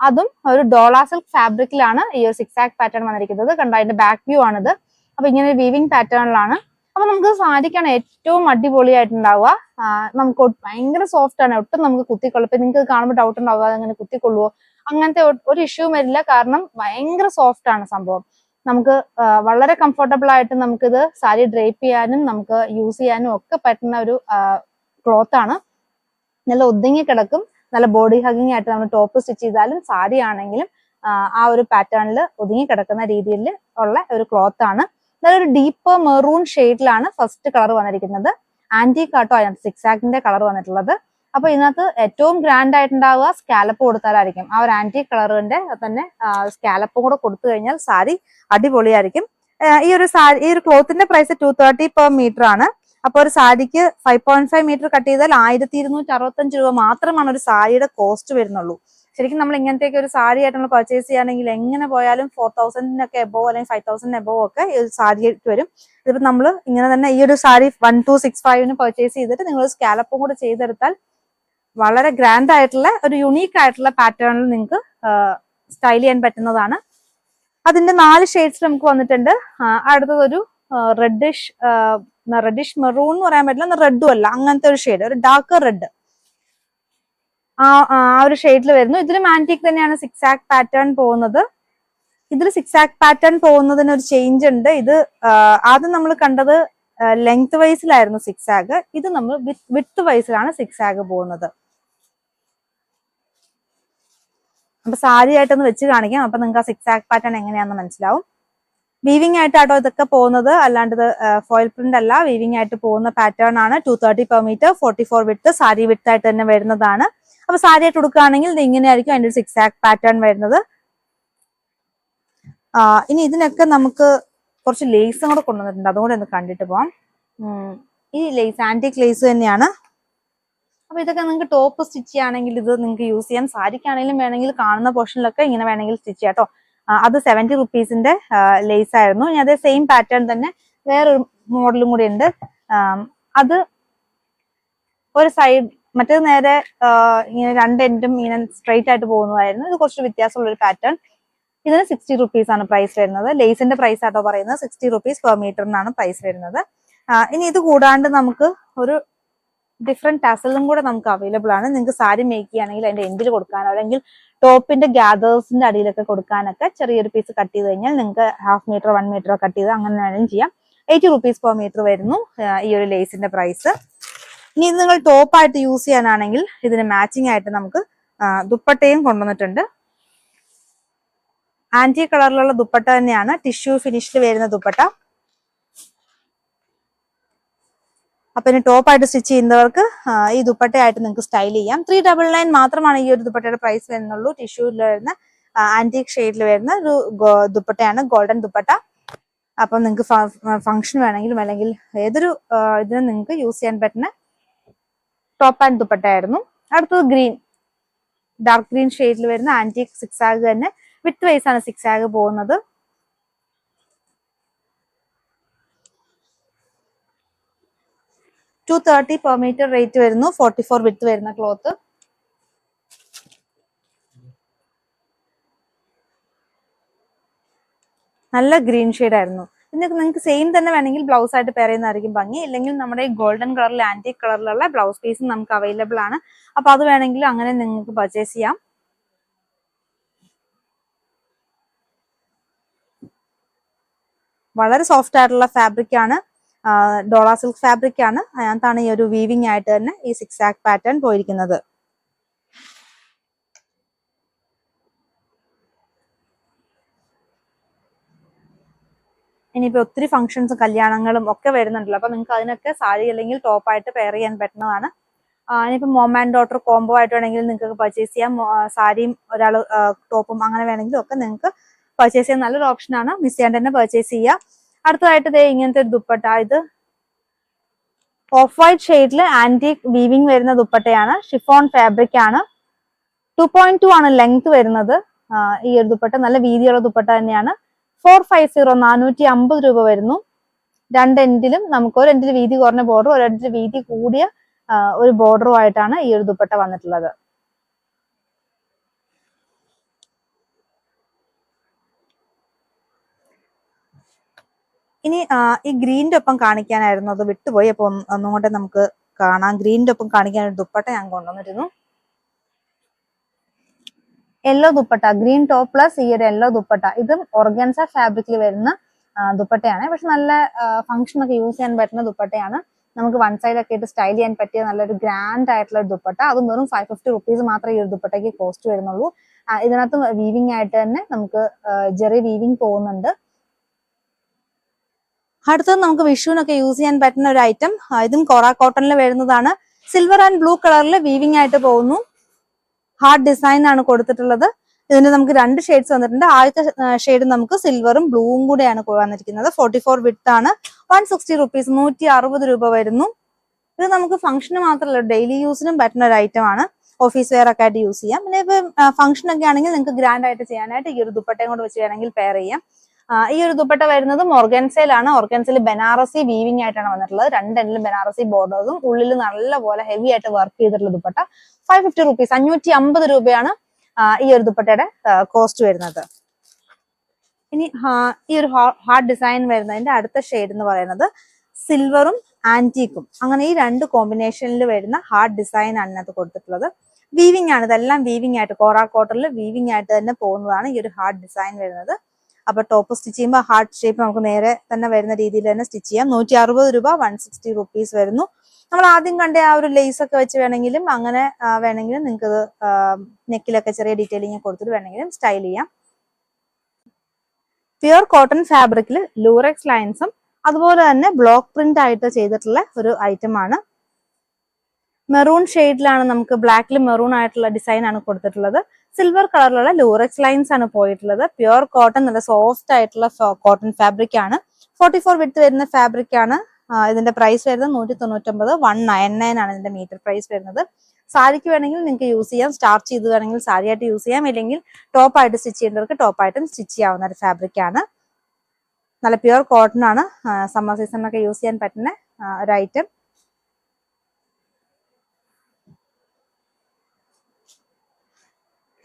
അതും ഒരു ഡോള സിൽക്ക് ഫാബ്രിക്കിലാണ് ഈ ഒരു സിക്സാക് പാറ്റേൺ വന്നിരിക്കുന്നത്. കണ്ടോ, അതിന്റെ ബാക്ക് വ്യൂ ആണിത്. അപ്പൊ ഇങ്ങനെ ഒരു വീവിംഗ് പാറ്റേണിലാണ്. അപ്പൊ നമുക്ക് സാരിക്കാണ് ഏറ്റവും അടിപൊളിയായിട്ടുണ്ടാവുക. നമുക്ക് ഭയങ്കര സോഫ്റ്റ് ആണ്. ഒട്ടും നമുക്ക് കുത്തിക്കൊള്ളും. ഇപ്പൊ നിങ്ങൾക്ക് കാണുമ്പോൾ ഡൗട്ട് ഉണ്ടാവുക അങ്ങനെ കുത്തിക്കൊള്ളുവോ, അങ്ങനത്തെ ഒരു ഇഷ്യൂ വരില്ല. കാരണം ഭയങ്കര സോഫ്റ്റ് ആണ് സംഭവം. നമുക്ക് വളരെ കംഫർട്ടബിൾ ആയിട്ട് നമുക്കിത് സാരി ഡ്രേപ്പ് ചെയ്യാനും നമുക്ക് യൂസ് ചെയ്യാനും ഒക്കെ പറ്റുന്ന ഒരു ക്ലോത്ത് ആണ്. നല്ല ഒതുങ്ങി കിടക്കും. നല്ല ബോഡി ഹഗിങ് ആയിട്ട് നമ്മൾ ടോപ്പ് സ്റ്റിച്ച് ചെയ്താലും സാരി ആണെങ്കിലും ആ ഒരു പാറ്റേണിൽ ഒതുങ്ങി കിടക്കുന്ന രീതിയിൽ ഉള്ള ഒരു ക്ലോത്ത് ആണ്. നല്ലൊരു ഡീപ്പ് മെറൂൺ ഷെയ്ഡിലാണ് ഫസ്റ്റ് കളർ വന്നിരിക്കുന്നത്. ആന്റിക് ആട്ടോ അതിനകത്ത് സിക്സാക്കിന്റെ കളർ വന്നിട്ടുള്ളത്. അപ്പൊ ഇതിനകത്ത് ഏറ്റവും ഗ്രാൻഡ് ആയിട്ടുണ്ടാവുക സ്കാലപ്പ് കൊടുത്താലായിരിക്കും. ആ ഒരു ആന്റിക് കളറിന്റെ തന്നെ സ്കാലപ്പും കൂടെ കൊടുത്തു കഴിഞ്ഞാൽ സാരി അടിപൊളിയായിരിക്കും. ഈ ഒരു ക്ലോത്തിന്റെ പ്രൈസ് 230 per മീറ്റർ ആണ്. അപ്പൊ ഒരു സാരിക്ക് 5.5 മീറ്റർ കട്ട് ചെയ്താൽ 1265 രൂപ മാത്രമാണ് ഒരു സാരിയുടെ കോസ്റ്റ് വരുന്നുള്ളൂ. ശരിക്കും നമ്മൾ ഇങ്ങനത്തെയൊക്കെ ഒരു സാരി ആയിട്ട് നമ്മൾ പർച്ചേസ് ചെയ്യുകയാണെങ്കിൽ എങ്ങനെ പോയാലും 4000 എബോവ് അല്ലെങ്കിൽ 5000 എബോവ് ഒക്കെ ഈ ഒരു സാരിക്ക് വരും. ഇതിപ്പോ നമ്മൾ ഇങ്ങനെ തന്നെ ഈ ഒരു സാരി 1265 പർച്ചേസ് ചെയ്തിട്ട് നിങ്ങൾ സ്കാലപ്പും കൂടെ ചെയ്തെടുത്താൽ വളരെ ഗ്രാൻഡ് ആയിട്ടുള്ള ഒരു യുണീക്ക് ആയിട്ടുള്ള പാറ്റേണിൽ നിങ്ങൾക്ക് സ്റ്റൈൽ ചെയ്യാൻ പറ്റുന്നതാണ്. അതിന്റെ 4 ഷെയ്ഡ്സ് നമുക്ക് വന്നിട്ടുണ്ട്. അടുത്തതൊരു റെഡിഷ് മെറൂൺ എന്ന് പറയാൻ പറ്റില്ല, റെഡും അല്ല, അങ്ങനത്തെ ഒരു ഷെയ്ഡ്, ഒരു ഡാർക്ക് റെഡ് ആ ഒരു ഷെയ്ഡിൽ വരുന്നു. ഇതിലും ആന്റിക് തന്നെയാണ് സിക്സാക് പാറ്റേൺ പോകുന്നത്. ഇതിൽ സിക്സാക് പാറ്റേൺ പോകുന്നതിന് ഒരു ചേഞ്ച് ഉണ്ട്. ഇത് ആദ്യം നമ്മൾ കണ്ടത് ലെങ്ത് വൈസിലായിരുന്നു സിക്സാഗ്, ഇത് നമ്മൾ വിഡ്ത് വൈസിലാണ് സിക്സാഗ് പോകുന്നത്. അപ്പൊ സാരി ആയിട്ടൊന്ന് വെച്ച് കാണിക്കാം, അപ്പൊ നിങ്ങൾക്ക് ആ സിക്സാക് പാറ്റേൺ എങ്ങനെയാണെന്ന് മനസ്സിലാവും. വീവിംഗ് ആയിട്ടാട്ടോ ഇതൊക്കെ പോകുന്നത്, അല്ലാണ്ട് ഇത് ഫോയിൽ പ്രിന്റ് അല്ല, വീവിംഗ് ആയിട്ട് പോകുന്ന പാറ്റേൺ ആണ്. 230 per metre, 44 width, sari width ആയിട്ട് തന്നെ വരുന്നതാണ്. അപ്പൊ സാരി ആയിട്ട് കൊടുക്കുകയാണെങ്കിൽ ഇത് ഇങ്ങനെയായിരിക്കും അതിന്റെ ഒരു സിക്സാക് പാറ്റേൺ വരുന്നത്. ഇനി ഇതിനൊക്കെ നമുക്ക് കുറച്ച് ലേസും കൂടെ കൊണ്ടുവന്നിട്ടുണ്ട്, അതുകൂടെ ഒന്ന് കണ്ടിട്ട് പോവാം. ഈ ലേസ് ആന്റിക് ലേസ് തന്നെയാണ്. അപ്പൊ ഇതൊക്കെ നിങ്ങൾക്ക് ടോപ്പ് സ്റ്റിച്ച് ചെയ്യുകയാണെങ്കിൽ ഇത് നിങ്ങൾക്ക് യൂസ് ചെയ്യാം. സാരിക്കാണെങ്കിലും വേണമെങ്കിൽ കാണുന്ന പോർഷനിലൊക്കെ ഇങ്ങനെ വേണമെങ്കിൽ സ്റ്റിച്ച് ചെയ്യാം കേട്ടോ. അത് 70 റുപ്പീസിന്റെ ലേസ് ആയിരുന്നു. ഇനി അതേ സെയിം പാറ്റേൺ തന്നെ വേറൊരു മോഡലും കൂടി ഉണ്ട്. അത് ഒരു സൈഡ്, മറ്റേത് നേരെ ഇങ്ങനെ രണ്ട് എൻഡും ഇങ്ങനെ സ്ട്രെയിറ്റ് ആയിട്ട് പോകുന്നതായിരുന്നു. ഇത് കുറച്ച് വ്യത്യാസമുള്ള ഒരു പാറ്റേൺ. ഇതിന് 60 റുപ്പീസ് ആണ് പ്രൈസ് വരുന്നത്. ലേസിന്റെ പ്രൈസ് ആട്ടോ പറയുന്നത്. 60 റുപ്പീസ് പെർ മീറ്ററിനാണ് പ്രൈസ് വരുന്നത്. ഇനി ഇത് കൂടാണ്ട് നമുക്ക് ഒരു ഡിഫറെന്റ് ടാസലും കൂടെ നമുക്ക് അവൈലബിൾ ആണ്. നിങ്ങൾക്ക് സാരി മേക്ക് ചെയ്യുകയാണെങ്കിൽ അതിന്റെ എൻഡിൽ കൊടുക്കാനോ അല്ലെങ്കിൽ ടോപ്പിന്റെ ഗ്യാദേഴ്സിന്റെ അടിയിലൊക്കെ കൊടുക്കാനൊക്കെ ചെറിയൊരു പീസ് കട്ട് ചെയ്ത് കഴിഞ്ഞാൽ നിങ്ങൾക്ക് 1/2 മീറ്റർ 1 മീറ്റർ കട്ട് ചെയ്ത് അങ്ങനെ വേണമെങ്കിലും ചെയ്യാം. 80 റുപ്പീസ് പെർ മീറ്റർ വരുന്നു ഈ ഒരു ലേസിന്റെ പ്രൈസ്. ഇനി ഇത് നിങ്ങൾ ടോപ്പായിട്ട് യൂസ് ചെയ്യാനാണെങ്കിൽ ഇതിന് മാച്ചിങ് ആയിട്ട് നമുക്ക് ദുപ്പട്ടയും കൊണ്ടുവന്നിട്ടുണ്ട്. ആന്റി കളറിലുള്ള ദുപ്പട്ട തന്നെയാണ്, ടിഷ്യൂ ഫിനിഷിൽ വരുന്ന ദുപ്പട്ട. അപ്പൊ ഇനി ടോപ്പായിട്ട് സ്റ്റിച്ച് ചെയ്യുന്നവർക്ക് ഈ ദുപ്പട്ടയായിട്ട് നിങ്ങൾക്ക് സ്റ്റൈൽ ചെയ്യാം. 399 മാത്രമാണ് ഈ ഒരു ദുപ്പട്ടയുടെ പ്രൈസ് വരുന്നുള്ളൂ. ടിഷ്യൂവിൽ വരുന്ന ആന്റിക് ഷെയ്ഡിൽ വരുന്ന ഒരു ദുപ്പട്ടയാണ്, ഗോൾഡൻ ദുപ്പട്ട. അപ്പം നിങ്ങൾക്ക് ഫംഗ്ഷൻ വേണമെങ്കിലും അല്ലെങ്കിൽ ഏതൊരു ഇതിന് നിങ്ങൾക്ക് യൂസ് ചെയ്യാൻ പറ്റുന്ന ടോപ്പ് ആൻഡ് ദുപ്പട്ടയായിരുന്നു. അടുത്തത് ഗ്രീൻ, ഡാർക്ക് ഗ്രീൻ ഷെയ്ഡിൽ വരുന്ന ആന്റിക് സിക്സാഗ് തന്നെ. വിത്ത് വൈസ് ആണ് സിക്സാഗ് പോകുന്നത്. $230 per മീറ്റർ റേറ്റ് വരുന്നു. 44 വിത്ത് വരുന്ന ക്ലോത്ത്. നല്ല ഗ്രീൻ ഷെയ്ഡ് ആയിരുന്നു. ഇതിനൊക്കെ നിങ്ങൾക്ക് സെയിം തന്നെ വേണമെങ്കിൽ ബ്ലൗസ് ആയിട്ട് പെയർ ചെയ്യുന്നതായിരിക്കും ഭംഗി. ഇല്ലെങ്കിൽ നമ്മുടെ ഈ ഗോൾഡൻ കളറിൽ ആന്റിക് കളറിലുള്ള ബ്ലൗസ് പീസും നമുക്ക് അവൈലബിൾ ആണ്. അപ്പൊ അത് വേണമെങ്കിൽ അങ്ങനെ നിങ്ങൾക്ക് പർച്ചേസ് ചെയ്യാം. വളരെ സോഫ്റ്റ് ആയിട്ടുള്ള ഫാബ്രിക് ആണ്, ഡോള സിൽക്ക് ഫാബ്രിക് ആണ്. അതിനകത്താണ് ഈ ഒരു വീവിംഗ് ആയിട്ട് തന്നെ ഈ സിക്സാക് പാറ്റേൺ പോയിരിക്കുന്നത്. ഇനിയിപ്പോ ഒത്തിരി ഫംഗ്ഷൻസും കല്യാണങ്ങളും ഒക്കെ വരുന്നുണ്ടല്ലോ, അപ്പൊ നിങ്ങൾക്ക് അതിനൊക്കെ സാരി അല്ലെങ്കിൽ ടോപ്പായിട്ട് പെയർ ചെയ്യാൻ പറ്റുന്നതാണ്. ഇനിയിപ്പോ മോം ആൻഡ് ഡോട്ടർ കോംബോ ആയിട്ട് വേണമെങ്കിൽ നിങ്ങൾക്ക് പർച്ചേസ് ചെയ്യാം. സാരിയും ഒരാൾ ടോപ്പും അങ്ങനെ വേണമെങ്കിലും ഒക്കെ നിങ്ങൾക്ക് പർച്ചേസ് ചെയ്യാൻ നല്ലൊരു ഓപ്ഷനാണ്. മിസ് ചെയ്യാണ്ട് തന്നെ പർച്ചേസ് ചെയ്യുക. അടുത്തതായിട്ട് ദേ ഇങ്ങനത്തെ ഒരു ദുപ്പട്ട, ഇത് ഓഫ് വൈറ്റ് ഷെയ്ഡിൽ ആന്റിക് വീവിംഗ് വരുന്ന ദുപ്പട്ടയാണ്. ഷിഫോൺ ഫാബ്രിക് ആണ്. 2.2 ആണ് ലെങ്ത് വരുന്നത്. ഈ ഒരു ദുപ്പട്ട നല്ല വീതിയുള്ള ദുപ്പട്ട തന്നെയാണ്. 450 450 രൂപ വരുന്നു. രണ്ട് എൻഡിലും നമുക്ക് ഒരു എൻഡിൽ വീതി കുറഞ്ഞ ബോർഡറും ഒരു എൻഡിൽ വീതി കൂടിയ ഒരു ബോർഡറും ആയിട്ടാണ് ഈ ഒരു ദുപ്പട്ട വന്നിട്ടുള്ളത്. ഇനി ഈ ഗ്രീനിന്റെ ഒപ്പം കാണിക്കാനായിരുന്നു, അത് വിട്ടുപോയി. അപ്പൊ ഒന്നുകൊണ്ട് നമുക്ക് കാണാം. ഗ്രീനിന്റെ ഒപ്പം കാണിക്കാൻ ഒരു ദുപ്പട്ട ഞാൻ കൊണ്ടുവന്നിരുന്നു. Yellow dupatta, green top plus ഈ ഒരു യെല്ലോ ദുപ്പട്ട. ഇതും ഓർഗൻസ ഫാബ്രിക്കിൽ വരുന്ന ദുപ്പട്ടയാണ്. പക്ഷെ നല്ല ഫംഗ്ഷൻ ഒക്കെ യൂസ് ചെയ്യാൻ പറ്റുന്ന ദുപ്പട്ടയാണ്. നമുക്ക് വൺ സൈഡ് ഒക്കെ ഇട്ട് സ്റ്റൈൽ ചെയ്യാൻ പറ്റിയ നല്ലൊരു ഗ്രാൻഡ് ആയിട്ടുള്ള ഒരു ദുപ്പട്ട. അത് വെറും 550 റുപ്പീസ് മാത്രമേ ഈ ഒരു ദുപ്പട്ടയ്ക്ക് കോസ്റ്റ് വരുന്നുള്ളൂ. ഇതിനകത്ത് വീവിംഗ് ആയിട്ട് തന്നെ നമുക്ക് ജെറി വീവിംഗ് പോകുന്നുണ്ട്. അടുത്തത് നമുക്ക് വിഷുവിനൊക്കെ യൂസ് ചെയ്യാൻ പറ്റുന്ന ഒരു ഐറ്റം, ഇതും കോറ കോട്ടണിൽ വരുന്നതാണ്. സിൽവർ ആൻഡ് ബ്ലൂ കളറിൽ വീവിംഗ് ആയിട്ട് പോകുന്നു. ഹാർഡ് ഡിസൈൻ ആണ് കൊടുത്തിട്ടുള്ളത്. ഇതിന് നമുക്ക് 2 ഷെയ്ഡ്സ് വന്നിട്ടുണ്ട്. ആദ്യത്തെ ഷെയ്ഡ് നമുക്ക് സിൽവറും ബ്ലൂവും കൂടെയാണ് വന്നിരിക്കുന്നത്. 44 വിഡ്ത്ത് ആണ്. 160 റുപ്പീസ്, 160 രൂപ വരുന്നു. ഇത് നമുക്ക് ഫംഗ്ഷന് മാത്രമല്ല ഡെയിലി യൂസിനും പറ്റുന്ന ഒരു ഐറ്റം ആണ്. ഓഫീസ് വെയർ ഒക്കെ ആയിട്ട് യൂസ് ചെയ്യാം. പിന്നെ ഇപ്പൊ ഫംഗ്ഷൻ ഒക്കെ ആണെങ്കിൽ നിങ്ങൾക്ക് ഗ്രാൻഡ് ആയിട്ട് ചെയ്യാനായിട്ട് ഈ ഒരു ദുപ്പട്ടയും കൊണ്ട് വെച്ച് വേണമെങ്കിൽ പെയർ ചെയ്യാം. ഈ ഒരു ദുപ്പട്ട വരുന്നത് ഓർഗൻസയിലാണ്. ഓർഗൻസയിൽ ബനാറസി വീവിംഗ് ആയിട്ടാണ് വന്നിട്ടുള്ളത്. 2 എൻഡിലും ബനാറസി ബോർഡേഴ്സും ഉള്ളിൽ നല്ലപോലെ ഹെവി ആയിട്ട് വർക്ക് ചെയ്തിട്ടുള്ള ദുപ്പട്ട. 550 റുപ്പീസ്, 550 രൂപയാണ് ഈ ഒരു ദുപ്പട്ടയുടെ കോസ്റ്റ് വരുന്നത്. ഇനി ഈ ഒരു ഹാർഡ് ഡിസൈൻ വരുന്നതിന്റെ അടുത്ത ഷെയ്ഡ് എന്ന് പറയുന്നത് സിൽവറും ആന്റീക്കും, അങ്ങനെ ഈ 2 കോമ്പിനേഷനിൽ വരുന്ന ഹാർഡ് ഡിസൈൻ ആണ് ഇതിനകത്ത് കൊടുത്തിട്ടുള്ളത്. വീവിംഗ് ആണ്, ഇതെല്ലാം വീവിംഗ് ആയിട്ട് കോറ കോട്ടണിൽ വീവിംഗ് ആയിട്ട് തന്നെ പോകുന്നതാണ് ഈ ഒരു ഹാർഡ് ഡിസൈൻ വരുന്നത്. അപ്പൊ ടോപ്പ് സ്റ്റിച്ച് ചെയ്യുമ്പോൾ ഹാർട്ട് ഷേപ്പ് നമുക്ക് നേരെ തന്നെ വരുന്ന രീതിയിൽ തന്നെ സ്റ്റിച്ച് ചെയ്യാം. 160 രൂപ, 160 റുപ്പീസ് വരുന്നു. നമ്മൾ ആദ്യം കണ്ട ആ ഒരു ലേസ് ഒക്കെ വെച്ച് വേണമെങ്കിലും അങ്ങനെ വേണമെങ്കിലും നിങ്ങൾക്ക് നെക്കിലൊക്കെ ചെറിയ ഡീറ്റെയിലിംഗ് കൊടുത്തിട്ട് വേണമെങ്കിലും സ്റ്റൈൽ ചെയ്യാം. പ്യുർ കോട്ടൺ ഫാബ്രിക്കിൽ ലൂറക്സ് ലൈൻസും അതുപോലെ തന്നെ ബ്ലോക്ക് പ്രിന്റ് ആയിട്ട് ചെയ്തിട്ടുള്ള ഒരു ഐറ്റം ആണ്. മെറൂൺ ഷെയ്ഡിലാണ് നമുക്ക് ബ്ലാക്കിൽ മെറൂൺ ആയിട്ടുള്ള ഡിസൈൻ ആണ് കൊടുത്തിട്ടുള്ളത്. സിൽവർ കളറിലുള്ള ലൂറക്സ് ലൈൻസ് ആണ് പോയിട്ടുള്ളത്. പ്യുർ കോട്ടൺ, നല്ല സോഫ്റ്റ് ആയിട്ടുള്ള കോട്ടൺ ഫാബ്രിക് ആണ്. 44 വിഡ്ത്ത് വരുന്ന ഫാബ്രിക് ആണ്. ഇതിന്റെ പ്രൈസ് വരുന്നത് 199, 199 ആണ് ഇതിന്റെ മീറ്റർ പ്രൈസ് വരുന്നത്. സാരിക്ക് വേണമെങ്കിൽ നിങ്ങൾക്ക് യൂസ് ചെയ്യാം. സ്റ്റാർച്ച് ചെയ്ത് വേണമെങ്കിൽ സാരി ആയിട്ട് യൂസ് ചെയ്യാം. ഇല്ലെങ്കിൽ ടോപ്പ് ആയിട്ട് സ്റ്റിച്ച് ചെയ്യേണ്ടവർക്ക് ടോപ്പ് ആയിട്ടും സ്റ്റിച്ച് ചെയ്യാവുന്ന ഒരു ഫാബ്രിക് ആണ്. നല്ല പ്യുർ കോട്ടൺ ആണ്. സമ്മർ സീസണിലൊക്കെ യൂസ് ചെയ്യാൻ പറ്റുന്ന ഒരു ഐറ്റം.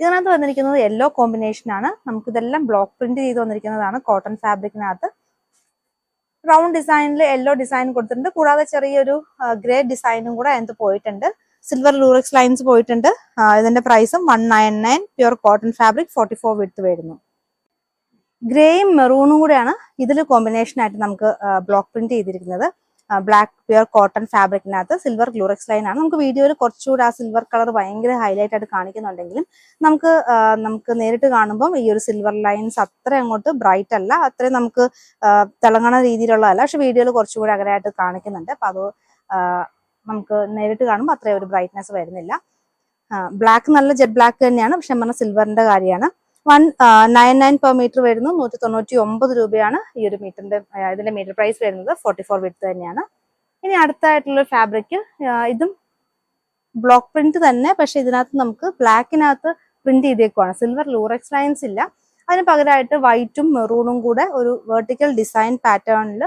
ഇതിനകത്ത് വന്നിരിക്കുന്നത് യെല്ലോ കോമ്പിനേഷൻ ആണ്. നമുക്കിതെല്ലാം ബ്ലോക്ക് പ്രിന്റ് ചെയ്ത് വന്നിരിക്കുന്നതാണ് കോട്ടൺ ഫാബ്രിക്കിനകത്ത്. റൗണ്ട് ഡിസൈനിൽ യെല്ലോ ഡിസൈൻ കൊടുത്തിട്ടുണ്ട്. കൂടാതെ ചെറിയൊരു ഗ്രേ ഡിസൈനും കൂടെ അതിനകത്ത് പോയിട്ടുണ്ട്. സിൽവർ ലൂറക്സ് ലൈൻസ് പോയിട്ടുണ്ട്. ഇതിന്റെ പ്രൈസും 199. പ്യുർ കോട്ടൺ ഫാബ്രിക്, 44 വിഡ്ത്ത് വരുന്നു. ഗ്രേയും മെറൂണും കൂടെയാണ് ഇതിൽ കോമ്പിനേഷൻ ആയിട്ട് നമുക്ക് ബ്ലോക്ക് പ്രിന്റ് ചെയ്തിരിക്കുന്നത്. ബ്ലാക്ക് പ്യുർ കോട്ടൺ ഫാബ്രിക്കിനകത്ത് സിൽവർ ലൂറക്സ് ലൈൻ ആണ്. നമുക്ക് വീഡിയോയിൽ കുറച്ചുകൂടി ആ സിൽവർ കളർ ഭയങ്കര ഹൈലൈറ്റ് ആയിട്ട് കാണിക്കുന്നുണ്ടെങ്കിലും നമുക്ക് നേരിട്ട് കാണുമ്പോൾ ഈ ഒരു സിൽവർ ലൈൻസ് അത്ര അങ്ങോട്ട് ബ്രൈറ്റ് അല്ല, അത്രയും നമുക്ക് തിളങ്ങണ രീതിയിലുള്ളതല്ല. പക്ഷെ വീഡിയോയിൽ കുറച്ചുകൂടി അകലെയായിട്ട് കാണിക്കുന്നുണ്ട്. അപ്പൊ അത് നമുക്ക് നേരിട്ട് കാണുമ്പോൾ അത്രയും ഒരു ബ്രൈറ്റ്നെസ് വരുന്നില്ല. ബ്ലാക്ക് നല്ല ജെറ്റ് ബ്ലാക്ക് തന്നെയാണ്, പക്ഷെ പറഞ്ഞ സിൽവറിന്റെ കാര്യമാണ്. 199 പെർ മീറ്റർ വരുന്നു. 199 രൂപയാണ് ഈ ഒരു മീറ്ററിന്റെ ഇതിന്റെ മീറ്റർ പ്രൈസ് വരുന്നത്. 44 വിഡ്ത്ത് തന്നെയാണ്. ഇനി അടുത്തായിട്ടുള്ള ഫാബ്രിക്, ഇതും ബ്ലോക്ക് പ്രിന്റ് തന്നെ, പക്ഷെ ഇതിനകത്ത് നമുക്ക് ബ്ലാക്കിനകത്ത് പ്രിന്റ് ചെയ്തേക്കുവാണ്. സിൽവർ ലൂറക്സ് ലൈൻസ് ഇല്ല. അതിന് പകരമായിട്ട് വൈറ്റും മെറൂണും കൂടെ ഒരു വെർട്ടിക്കൽ ഡിസൈൻ പാറ്റേണിൽ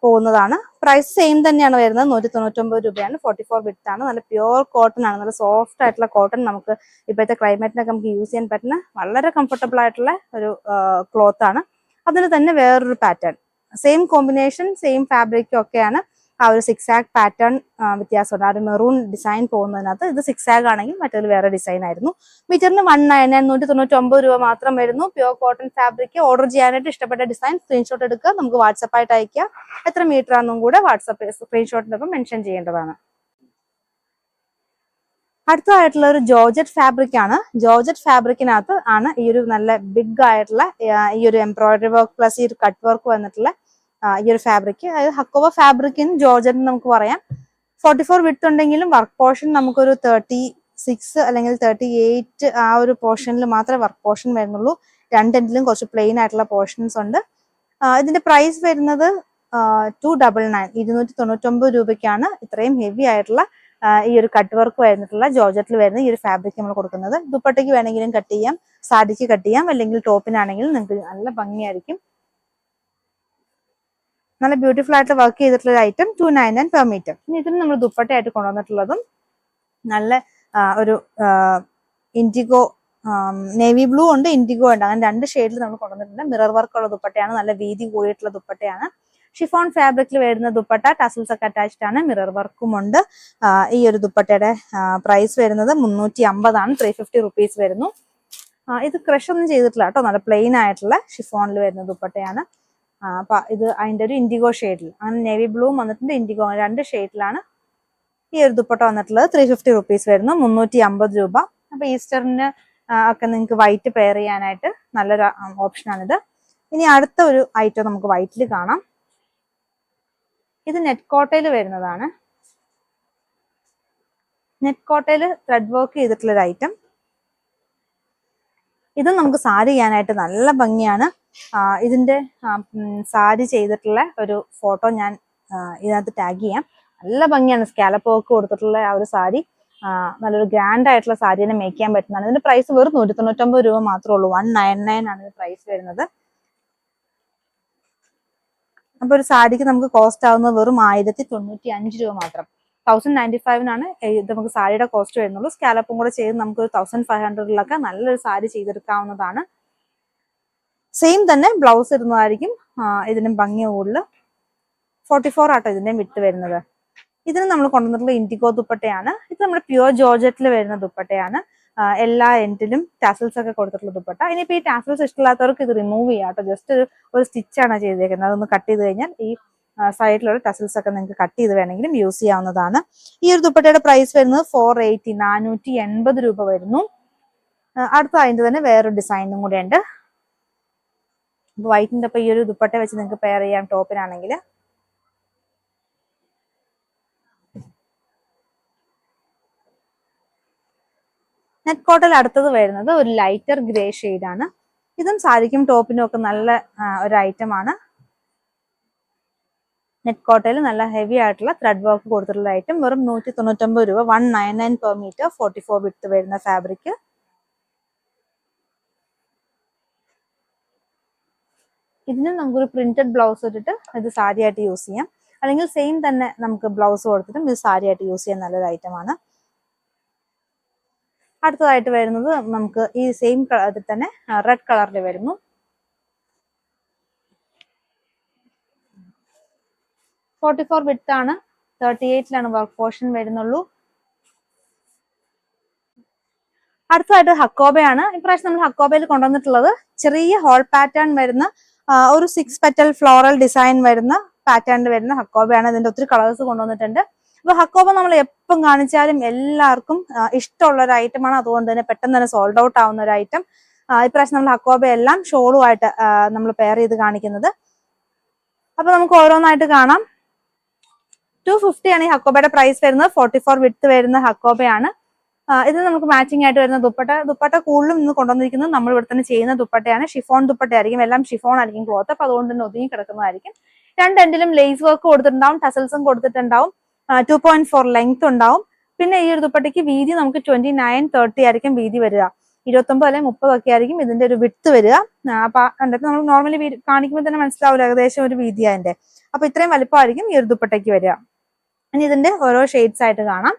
പോകുന്നതാണ്. പ്രൈസ് സെയിം തന്നെയാണ് വരുന്നത്. 199 രൂപയാണ്. 44 വിഡ്ത്ത് ആണ്. നല്ല പ്യുർ കോട്ടൺ ആണ്. നല്ല സോഫ്റ്റ് ആയിട്ടുള്ള കോട്ടൺ. നമുക്ക് ഇപ്പോഴത്തെ ക്ലൈമറ്റിനൊക്കെ നമുക്ക് യൂസ് ചെയ്യാൻ പറ്റുന്ന വളരെ കംഫർട്ടബിൾ ആയിട്ടുള്ള ഒരു ക്ലോത്ത് ആണ്. അതിന് തന്നെ വേറൊരു പാറ്റേൺ, സെയിം കോമ്പിനേഷൻ, സെയിം ഫാബ്രിക്കും ഒക്കെയാണ്. ആ ഒരു 6 ആഗ് പാറ്റേൺ വ്യത്യാസമുണ്ട്. ആ ഒരു മെറൂൺ ഡിസൈൻ പോകുന്നതിനകത്ത് ഇത് 6 ആഗ് ആണെങ്കിൽ മറ്റൊരു വേറെ ഡിസൈൻ ആയിരുന്നു. മീറ്ററിന് 199, 199 രൂപ മാത്രം വരുന്നു. Pure cotton fabric. ഓർഡർ ചെയ്യാനായിട്ട് ഇഷ്ടപ്പെട്ട ഡിസൈൻ സ്ക്രീൻഷോട്ട് എടുക്കുക, നമുക്ക് വാട്സപ്പ് ആയിട്ട് അയക്കുക. എത്ര മീറ്റർ ആണെന്നും കൂടെ വാട്സപ്പ് സ്ക്രീൻഷോട്ടിനൊപ്പം മെൻഷൻ ചെയ്യേണ്ടതാണ്. അടുത്തതായിട്ടുള്ള ഒരു ജോർജറ്റ് ഫാബ്രിക് ആണ്. ജോർജറ്റ് ഫാബ്രിക്കിനകത്ത് ആണ് ഈ ഒരു നല്ല ബിഗ് ആയിട്ടുള്ള ഈ ഒരു എംബ്രോയിഡറി വർക്ക് പ്ലസ് ഈ ഒരു കട്ട് വർക്ക് വന്നിട്ടുള്ള ഈ ഒരു ഫാബ്രിക്. അതായത് ഹക്കോവ ഫാബ്രിക്കിന് ജോർജറ്റ് നമുക്ക് പറയാം. 44 വിഡ്ത്ത് ഉണ്ടെങ്കിലും വർക്ക് പോർഷൻ നമുക്കൊരു 36 അല്ലെങ്കിൽ 38 ആ ഒരു പോർഷനിൽ മാത്രമേ വർക്ക് പോർഷൻ വരുന്നുള്ളൂ. 2 എൻഡിലും കുറച്ച് പ്ലെയിൻ ആയിട്ടുള്ള പോർഷൻസ് ഉണ്ട്. ഇതിന്റെ പ്രൈസ് വരുന്നത് 299, 299 രൂപയ്ക്കാണ് ഇത്രയും ഹെവി ആയിട്ടുള്ള ഈ ഒരു കട്ട് വർക്ക് വരുന്നിട്ടുള്ള ജോർജറ്റിൽ വരുന്ന ഈ ഒരു ഫാബ്രിക് നമ്മൾ കൊടുക്കുന്നത്. ദുപ്പട്ടയ്ക്ക് വേണമെങ്കിലും കട്ട് ചെയ്യാം, സാരിക്ക് കട്ട് ചെയ്യാം, അല്ലെങ്കിൽ ടോപ്പിനാണെങ്കിലും നിങ്ങൾക്ക് നല്ല ഭംഗിയായിരിക്കും. നല്ല ബ്യൂട്ടിഫുൾ ആയിട്ട് വർക്ക് ചെയ്തിട്ടുള്ള ഐറ്റം. 299 per metre. ഇനി ഇതിന് നമ്മൾ ദുപ്പട്ടയായിട്ട് കൊണ്ടുവന്നിട്ടുള്ളതും നല്ല ഒരു ഇൻഡിഗോ, നേവി ബ്ലൂ ഉണ്ട്, ഇൻഡിഗോ ഉണ്ട്, അങ്ങനെ 2 ഷെയ്ഡിൽ നമ്മൾ കൊണ്ടുവന്നിട്ടുണ്ട്. മിറർ വർക്കുള്ള ദുപ്പട്ടയാണ്. നല്ല വീതി കൂടിയിട്ടുള്ള ദുപ്പട്ടയാണ്. ഷിഫോൺ ഫാബ്രിക്കിൽ വരുന്ന ദുപ്പട്ട, ടസൽസ് ഒക്കെ അറ്റാച്ച്ഡ് ആണ്, മിറർ വർക്കും ഉണ്ട്. ഈ ഒരു ദുപ്പട്ടയുടെ പ്രൈസ് വരുന്നത് 350 ആണ്. 350 റുപ്പീസ് വരുന്നു. ഇത് ക്രഷ് ഒന്നും ചെയ്തിട്ടില്ല കേട്ടോ, നല്ല പ്ലെയിൻ ആയിട്ടുള്ള ഷിഫോണിൽ വരുന്ന ദുപ്പട്ടയാണ്. അപ്പൊ ഇത് അതിന്റെ ഒരു ഇൻഡിഗോ ഷെയ്ഡിൽ, അങ്ങനെ നേവി ബ്ലൂവും വന്നിട്ടുണ്ട്, ഇൻഡിഗോ, 2 ഷെയ്ഡിലാണ് ഈ ഒരു ദുപ്പട്ട വന്നിട്ടുള്ളത്. 350 റുപ്പീസ് വരുന്നു. 350 രൂപ. അപ്പൊ ഈസ്റ്ററിന് ഒക്കെ നിങ്ങൾക്ക് വൈറ്റ് പെയർ ചെയ്യാനായിട്ട് നല്ലൊരു ഓപ്ഷനാണിത്. ഇനി അടുത്ത ഒരു ഐറ്റം നമുക്ക് വൈറ്റിൽ കാണാം. ഇത് നെറ്റ് കോട്ടയിൽ വരുന്നതാണ്. നെറ്റ് കോട്ടയിൽ ത്രെഡ് വർക്ക് ചെയ്തിട്ടുള്ള ഒരു ഐറ്റം. ഇത് നമുക്ക് സാരി ചെയ്യാനായിട്ട് നല്ല ഭംഗിയാണ്. ഇതിന്റെ സാരി ചെയ്തിട്ടുള്ള ഒരു ഫോട്ടോ ഞാൻ ഇതിനകത്ത് ടാഗ് ചെയ്യാം. നല്ല ഭംഗിയാണ്. സ്കാലപ്പ് വർക്ക് കൊടുത്തിട്ടുള്ള ആ ഒരു സാരി നല്ലൊരു ഗ്രാൻഡ് ആയിട്ടുള്ള സാരിനെ മേക്ക് ചെയ്യാൻ പറ്റുന്നതാണ്. ഇതിന്റെ പ്രൈസ് വെറും 199 രൂപ മാത്രമേ ഉള്ളൂ. 199 ആണ് ഇത് പ്രൈസ് വരുന്നത്. അപ്പൊ ഒരു സാരിക്ക് നമുക്ക് കോസ്റ്റ് ആവുന്നത് വെറും 1095 രൂപ മാത്രം. 1095 ഇത് നമുക്ക് സാരിയുടെ കോസ്റ്റ് വരുന്നുള്ളൂ. സ്കാലപ്പും കൂടെ ചെയ്ത് നമുക്ക് ഒരു 1500 നല്ലൊരു സാരി ചെയ്തെടുക്കാവുന്നതാണ്. സെയിം തന്നെ ബ്ലൗസ് ഇടുന്നതായിരിക്കും ഇതിനും ഭംഗി കൂടുതൽ. 44 ആട്ടോ ഇതിന്റെ വിട്ട് വരുന്നത്. ഇതിന് നമ്മൾ കൊണ്ടുവന്നിട്ടുള്ള ഇൻഡിഗോ ദുപ്പട്ടയാണ്. ഇത് നമ്മുടെ പ്യുവർ ജോർജറ്റിൽ വരുന്ന ദുപ്പട്ടയാണ്. എല്ലാ എൻഡിലും ടാസൽസ് ഒക്കെ കൊടുത്തിട്ടുള്ള ദുപ്പട്ട. ഇനിയിപ്പോ ഈ ടാസൽസ് ഇഷ്ടമില്ലാത്തവർക്ക് ഇത് റിമൂവ് ചെയ്യാം കേട്ടോ. ജസ്റ്റ് ഒരു സ്റ്റിച്ചാണ് ചെയ്തേക്കുന്നത്. അതൊന്ന് കട്ട് ചെയ്ത് കഴിഞ്ഞാൽ ഈ സൈഡിലുള്ള ടസൽസ് ഒക്കെ നിങ്ങൾക്ക് കട്ട് ചെയ്ത് വേണമെങ്കിലും യൂസ് ചെയ്യാവുന്നതാണ്. ഈ ഒരു ദുപ്പട്ടയുടെ പ്രൈസ് വരുന്നത് 480 രൂപ വരുന്നു. അടുത്ത അതിന്റെ തന്നെ വേറൊരു ഡിസൈനും കൂടെ ഉണ്ട്. വൈറ്റിന്റെ ഒപ്പം ഈ ഒരു ദുപ്പട്ട വെച്ച് നിങ്ങൾക്ക് പെയർ ചെയ്യാം ടോപ്പിനാണെങ്കിൽ. നെറ്റ് കോട്ടൽ അടുത്തത് വരുന്നത് ഒരു ലൈറ്റർ ഗ്രേ ആണ്. ഇതും സാരിക്കും ടോപ്പിനും ഒക്കെ നല്ല ഒരു ഐറ്റം ആണ്. നെറ്റ് കോട്ടയിൽ നല്ല ഹെവി ആയിട്ടുള്ള ത്രെഡ് വർക്ക് കൊടുത്തിട്ടുള്ള ഐറ്റം. വെറും 199 രൂപ. 199 പെർ മീറ്റർ. 44 വിഡ്ത്ത് വരുന്ന ഫാബ്രിക്. ഇതിന് നമുക്കൊരു പ്രിന്റഡ് ബ്ലൗസ് ഇട്ടിട്ട് ഇത് സാരി ആയിട്ട് യൂസ് ചെയ്യാം. അല്ലെങ്കിൽ സെയിം തന്നെ നമുക്ക് ബ്ലൗസ് കൊടുത്തിട്ടും ഇത് സാരി ആയിട്ട് യൂസ് ചെയ്യാൻ നല്ലൊരു ഐറ്റമാണ്. അടുത്തതായിട്ട് വരുന്നത് നമുക്ക് ഈ സെയിം കളറിൽ തന്നെ റെഡ് കളറിൽ വരുന്നു. ഫോർ വിഡ്ത്ത് ആണ്. 38 വർക്ക് പോർഷൻ വരുന്നുള്ളൂ. അടുത്തതായിട്ട് ഹക്കോബയാണ്. ഇപ്രാവശ്യം നമ്മൾ ഹക്കോബയിൽ കൊണ്ടുവന്നിട്ടുള്ളത് ചെറിയ ഹോൾ പാറ്റേൺ വരുന്ന ഒരു 6 പെറ്റൽ ഫ്ലോറൽ ഡിസൈൻ വരുന്ന പാറ്റേണിൽ വരുന്ന ഹക്കോബയാണ്. ഇതിന്റെ ഒത്തിരി കളേഴ്സ് കൊണ്ടുവന്നിട്ടുണ്ട്. അപ്പൊ ഹക്കോബ നമ്മൾ എപ്പം കാണിച്ചാലും എല്ലാവർക്കും ഇഷ്ടമുള്ള ഒരു ഐറ്റമാണ്. അതുകൊണ്ട് തന്നെ പെട്ടെന്ന് തന്നെ സോൾഡ് ഔട്ട് ആവുന്ന ഒരു ഐറ്റം. ഇപ്രാവശ്യം നമ്മൾ ഹക്കോബ എല്ലാം ഷോളുമായിട്ട് നമ്മൾ പെയർ ചെയ്ത് കാണിക്കുന്നത്. അപ്പൊ നമുക്ക് ഓരോന്നായിട്ട് കാണാം. 250 ആണ് ഈ ഹക്കോബയുടെ പ്രൈസ് വരുന്നത്. 44 വിഡ്ത്ത് വരുന്ന ഹക്കോബയാണ്. ഇത് നമുക്ക് മാച്ചിങ് ആയിട്ട് വരുന്ന ദുപ്പട്ട കൂടുതലും ഇന്ന് കൊണ്ടുവന്നിരിക്കുന്നത് നമ്മൾ ഇവിടെ തന്നെ ചെയ്യുന്ന ദുപ്പട്ടയാണ്. ഷിഫോൺ ദുപ്പട്ടയായിരിക്കും. എല്ലാം ഷിഫോൺ ആയിരിക്കും ക്ലോത്ത്. അപ്പൊ അതുകൊണ്ട് തന്നെ ഒതുങ്ങി കിടക്കുന്നതായിരിക്കും. രണ്ട് എൻഡിലും ലേസ് വർക്ക് കൊടുത്തിട്ടുണ്ടാവും. ടസൽസും കൊടുത്തിട്ടുണ്ടാവും. 2.4 ലെങ്ത് ഉണ്ടാവും. പിന്നെ ഈ ഒരു ദുപ്പട്ടയ്ക്ക് വീതി നമുക്ക് 29-30 ആയിരിക്കും വീതി വരിക. 29 അല്ലെങ്കിൽ 30 ഒക്കെ ആയിരിക്കും ഇതിന്റെ ഒരു വിഡ്ത്ത് വരിക. അപ്പൊ നമ്മൾ നോർമലി കാണിക്കുമ്പോൾ തന്നെ മനസ്സിലാവില്ല ഏകദേശം ഒരു വീതി അതിന്റെ. അപ്പൊ ഇത്രയും വലിപ്പമായിരിക്കും ഈ ഒരു ദുപ്പട്ടയ്ക്ക് വരിക. ഇനി ഇതിന്റെ ഓരോ ഷെയ്ഡ്സ് ആയിട്ട് കാണാം.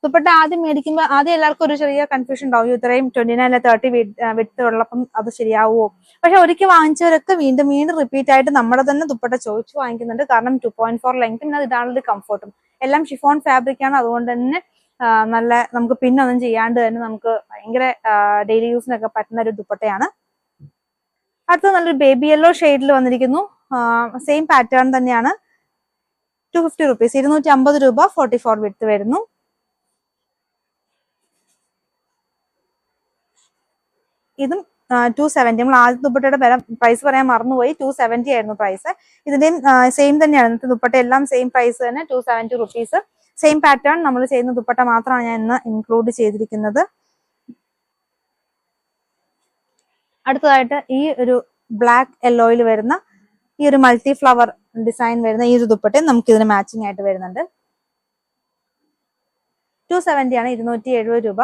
ദുപ്പട്ട ആദ്യം മേടിക്കുമ്പോൾ ആദ്യം എല്ലാവർക്കും ഒരു ചെറിയ കൺഫ്യൂഷൻ ഉണ്ടാവും. ഇത്രയും 29-30 വിഡ്ത്ത് ഉള്ളപ്പം അത് ശരിയാവുമോ? പക്ഷെ ഒരിക്കൽ വാങ്ങിച്ചവരൊക്കെ വീണ്ടും റിപ്പീറ്റ് ആയിട്ട് നമ്മുടെ തന്നെ ദുപ്പട്ട ചോദിച്ചു വാങ്ങിക്കുന്നുണ്ട്. കാരണം 2.4 ലെങ്ത്, പിന്നെ ഇതാണൊരു കംഫർട്ടും. എല്ലാം ഷിഫോൺ ഫാബ്രിക് ആണ്. അതുകൊണ്ട് തന്നെ നല്ല നമുക്ക് പിന്നൊന്നും ചെയ്യാണ്ട് തന്നെ നമുക്ക് ഭയങ്കര ഡെയിലി യൂസിനൊക്കെ പറ്റുന്ന ഒരു ദുപ്പട്ടയാണ്. അടുത്തത് നല്ലൊരു ബേബി യെല്ലോ ഷെയ്ഡിൽ വന്നിരിക്കുന്നു. സെയിം പാറ്റേൺ തന്നെയാണ്. 250 റുപ്പീസ്. 250 രൂപ. 44 വിഡ്ത്ത് വരുന്നു. ഇതും 270. നമ്മൾ ആദ്യ ദുപ്പട്ടയുടെ പ്രൈസ് പറയാൻ മറന്നുപോയി. 270 ആയിരുന്നു പ്രൈസ്. ഇതിന്റെയും സെയിം തന്നെയാണ്. ഇന്നത്തെ ദുപ്പട്ട എല്ലാം സെയിം പ്രൈസ് തന്നെ. 270 റുപ്പീസ്. സെയിം പാറ്റേൺ നമ്മൾ ചെയ്യുന്ന ദുപ്പട്ട മാത്രമാണ് ഞാൻ ഇന്ന് ഇൻക്ലൂഡ് ചെയ്തിരിക്കുന്നത്. അടുത്തതായിട്ട് ഈ ഒരു ബ്ലാക്ക് യെല്ലോയിൽ വരുന്ന ഈ ഒരു മൾട്ടി ഫ്ലവർ ഡിസൈൻ വരുന്ന ഈ ഒരു ദുപ്പട്ടയും നമുക്ക് ഇതിന് മാച്ചിങ് ആയിട്ട് വരുന്നുണ്ട്. 270 ആണ്. 270 രൂപ.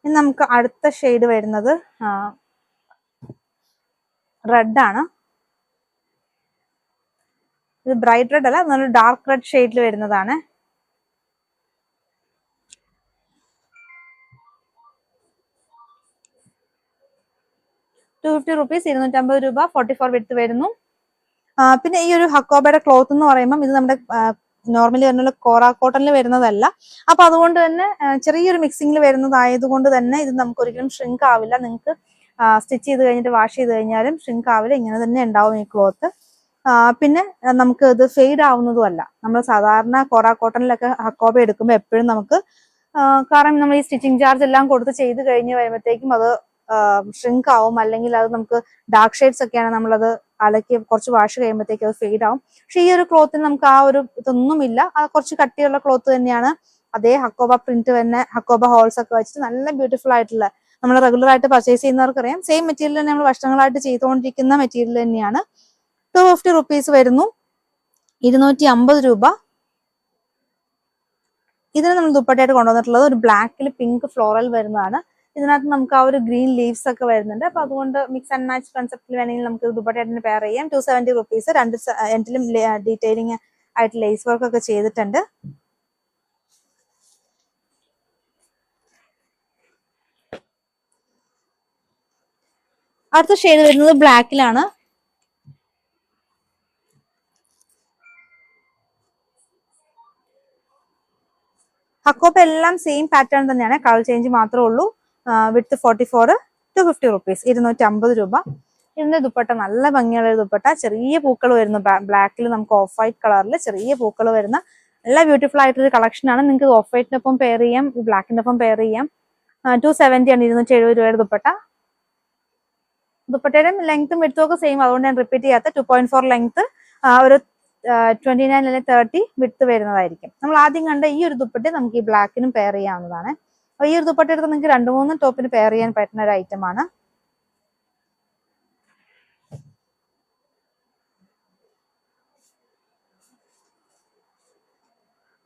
ഇനി നമുക്ക് അടുത്ത ഷെയ്ഡ് വരുന്നത് റെഡ് ആണ്. ഇത് ബ്രൈറ്റ് റെഡ് അല്ല, നല്ല ഡാർക്ക് റെഡ് ഷെയ്ഡിൽ വരുന്നതാണ്. ₹250. 250 രൂപ. 44 വിഡ്ത്ത് വരുന്നു. പിന്നെ ഈ ഒരു ഹക്കോബയുടെ ക്ലോത്ത് എന്ന് പറയുമ്പോൾ ഇത് നമ്മുടെ നോർമലി പറഞ്ഞ കോറ കോട്ടണിൽ വരുന്നതല്ല. അപ്പൊ അതുകൊണ്ട് തന്നെ ചെറിയൊരു മിക്സിംഗിൽ വരുന്നതായതുകൊണ്ട് തന്നെ ഇത് നമുക്ക് ഒരിക്കലും ഷ്രിങ്ക് ആവില്ല. നിങ്ങൾക്ക് സ്റ്റിച്ച് ചെയ്ത് കഴിഞ്ഞിട്ട് വാഷ് ചെയ്ത് കഴിഞ്ഞാലും ഷ്രിങ്ക് ആവില്ല. ഇങ്ങനെ തന്നെ ഉണ്ടാവും ഈ ക്ലോത്ത്. പിന്നെ നമുക്ക് ഇത് ഫെയ്ഡ് ആവുന്നതും അല്ല. നമ്മൾ സാധാരണ കോറ കോട്ടണിലൊക്കെ ഹക്കോബ എടുക്കുമ്പോൾ എപ്പോഴും നമുക്ക് കാരണം നമ്മൾ ഈ സ്റ്റിച്ചിങ് ചാർജ് എല്ലാം കൊടുത്ത് ചെയ്ത് കഴിഞ്ഞ് വരുമ്പോഴത്തേക്കും അത് ഷ്രിങ്ക് ആവും, അല്ലെങ്കിൽ അത് നമുക്ക് ഡാർക്ക് ഷെയ്ഡ്സ് ഒക്കെയാണ് നമ്മളത് അലക്കി കുറച്ച് വാഷ് കഴിയുമ്പോഴത്തേക്ക് അത് ഫെയ്ഡ് ആവും. പക്ഷെ ഈ ഒരു ക്ലോത്തിന് നമുക്ക് ആ ഒരു ഇതൊന്നുമില്ല, അത് കുറച്ച് കട്ടിയുള്ള ക്ലോത്ത് തന്നെയാണ്. അതേ ഹക്കോബ പ്രിന്റ് തന്നെ, ഹക്കോബ ഹോൾസ് ഒക്കെ വെച്ചിട്ട് നല്ല ബ്യൂട്ടിഫുൾ ആയിട്ടുള്ള, നമ്മൾ റെഗുലർ ആയിട്ട് പർച്ചേസ് ചെയ്യുന്നവർക്കറിയാം സെയിം മെറ്റീരിയൽ തന്നെ നമ്മൾ വർഷങ്ങളായിട്ട് ചെയ്തുകൊണ്ടിരിക്കുന്ന മെറ്റീരിയൽ തന്നെയാണ്. 250 റുപ്പീസ് വരുന്നു, 250 രൂപ. ഇതിന് നമ്മൾ ദുപ്പട്ടയായിട്ട് കൊണ്ടുവന്നിട്ടുള്ളത് ഒരു ബ്ലാക്കിൽ പിങ്ക് ഫ്ലോറൽ വരുന്നതാണ്. ഇതിനകത്ത് നമുക്ക് ആ ഒരു ഗ്രീൻ ലീവ്സ് ഒക്കെ വരുന്നുണ്ട്. അപ്പൊ അതുകൊണ്ട് മിക്സ് ആൻഡ് മാച്ച് കൺസെപ്റ്റിൽ വേണമെങ്കിൽ നമുക്ക് ദുപ്പട്ടയായിട്ട് പെയർ ചെയ്യാം. 270 റുപ്പീസ്. രണ്ട് എൻഡിലും ഡീറ്റെയിലിംഗ് ആയിട്ട് ലേസ് വർക്ക് ഒക്കെ ചെയ്തിട്ടുണ്ട്. അടുത്ത ഷെയ്ഡ് വരുന്നത് ബ്ലാക്കിലാണ്. ഹക്കോപ്പ എല്ലാം സെയിം പാറ്റേൺ തന്നെയാണ്, കളർ ചേഞ്ച് മാത്രമേ ഉള്ളൂ. വിത്ത് 44, 250 റുപ്പീസ്, 250 രൂപ. ഇതിന്റെ ദുപ്പട്ട നല്ല ഭംഗിയുള്ള ഒരു ദുപ്പട്ട, ചെറിയ പൂക്കൾ വരുന്നു. ബ്ലാക്കിൽ നമുക്ക് ഓഫ് വൈറ്റ് കളറിൽ ചെറിയ പൂക്കൾ വരുന്ന നല്ല ബ്യൂട്ടിഫുൾ ആയിട്ടൊരു കളക്ഷൻ ആണ്. നിങ്ങൾക്ക് ഓഫ് വൈറ്റിനൊപ്പം പെയർ ചെയ്യാം, ബ്ലാക്കിന്റെ ഒപ്പം പെയർ ചെയ്യാം. 270 ആണ്, 270 രൂപയുടെ ദുപ്പട്ട. ദുപ്പട്ടയുടെ ലെങ്ത്തും വിഡ്ത്തും ഒക്കെ സെയിം, അതുകൊണ്ട് ഞാൻ റിപ്പീറ്റ് ചെയ്യാത്ത. 2.4 ലെങ്ത്, ഒരു 29 അല്ലെങ്കിൽ 30 വിഡ്ത്ത് വരുന്നതായിരിക്കും. നമ്മൾ ആദ്യം കണ്ട ഈ ഒരു ദുപ്പട്ട നമുക്ക് ഈ ബ്ലാക്കിനും പെയർ ചെയ്യാവുന്നതാണ്. അപ്പൊ ഈ ഒരു ദുപ്പട്ട എടുത്ത് നിങ്ങൾക്ക് 2-3 ടോപ്പിന് പെയർ ചെയ്യാൻ പറ്റുന്ന ഒരു ഐറ്റം ആണ്.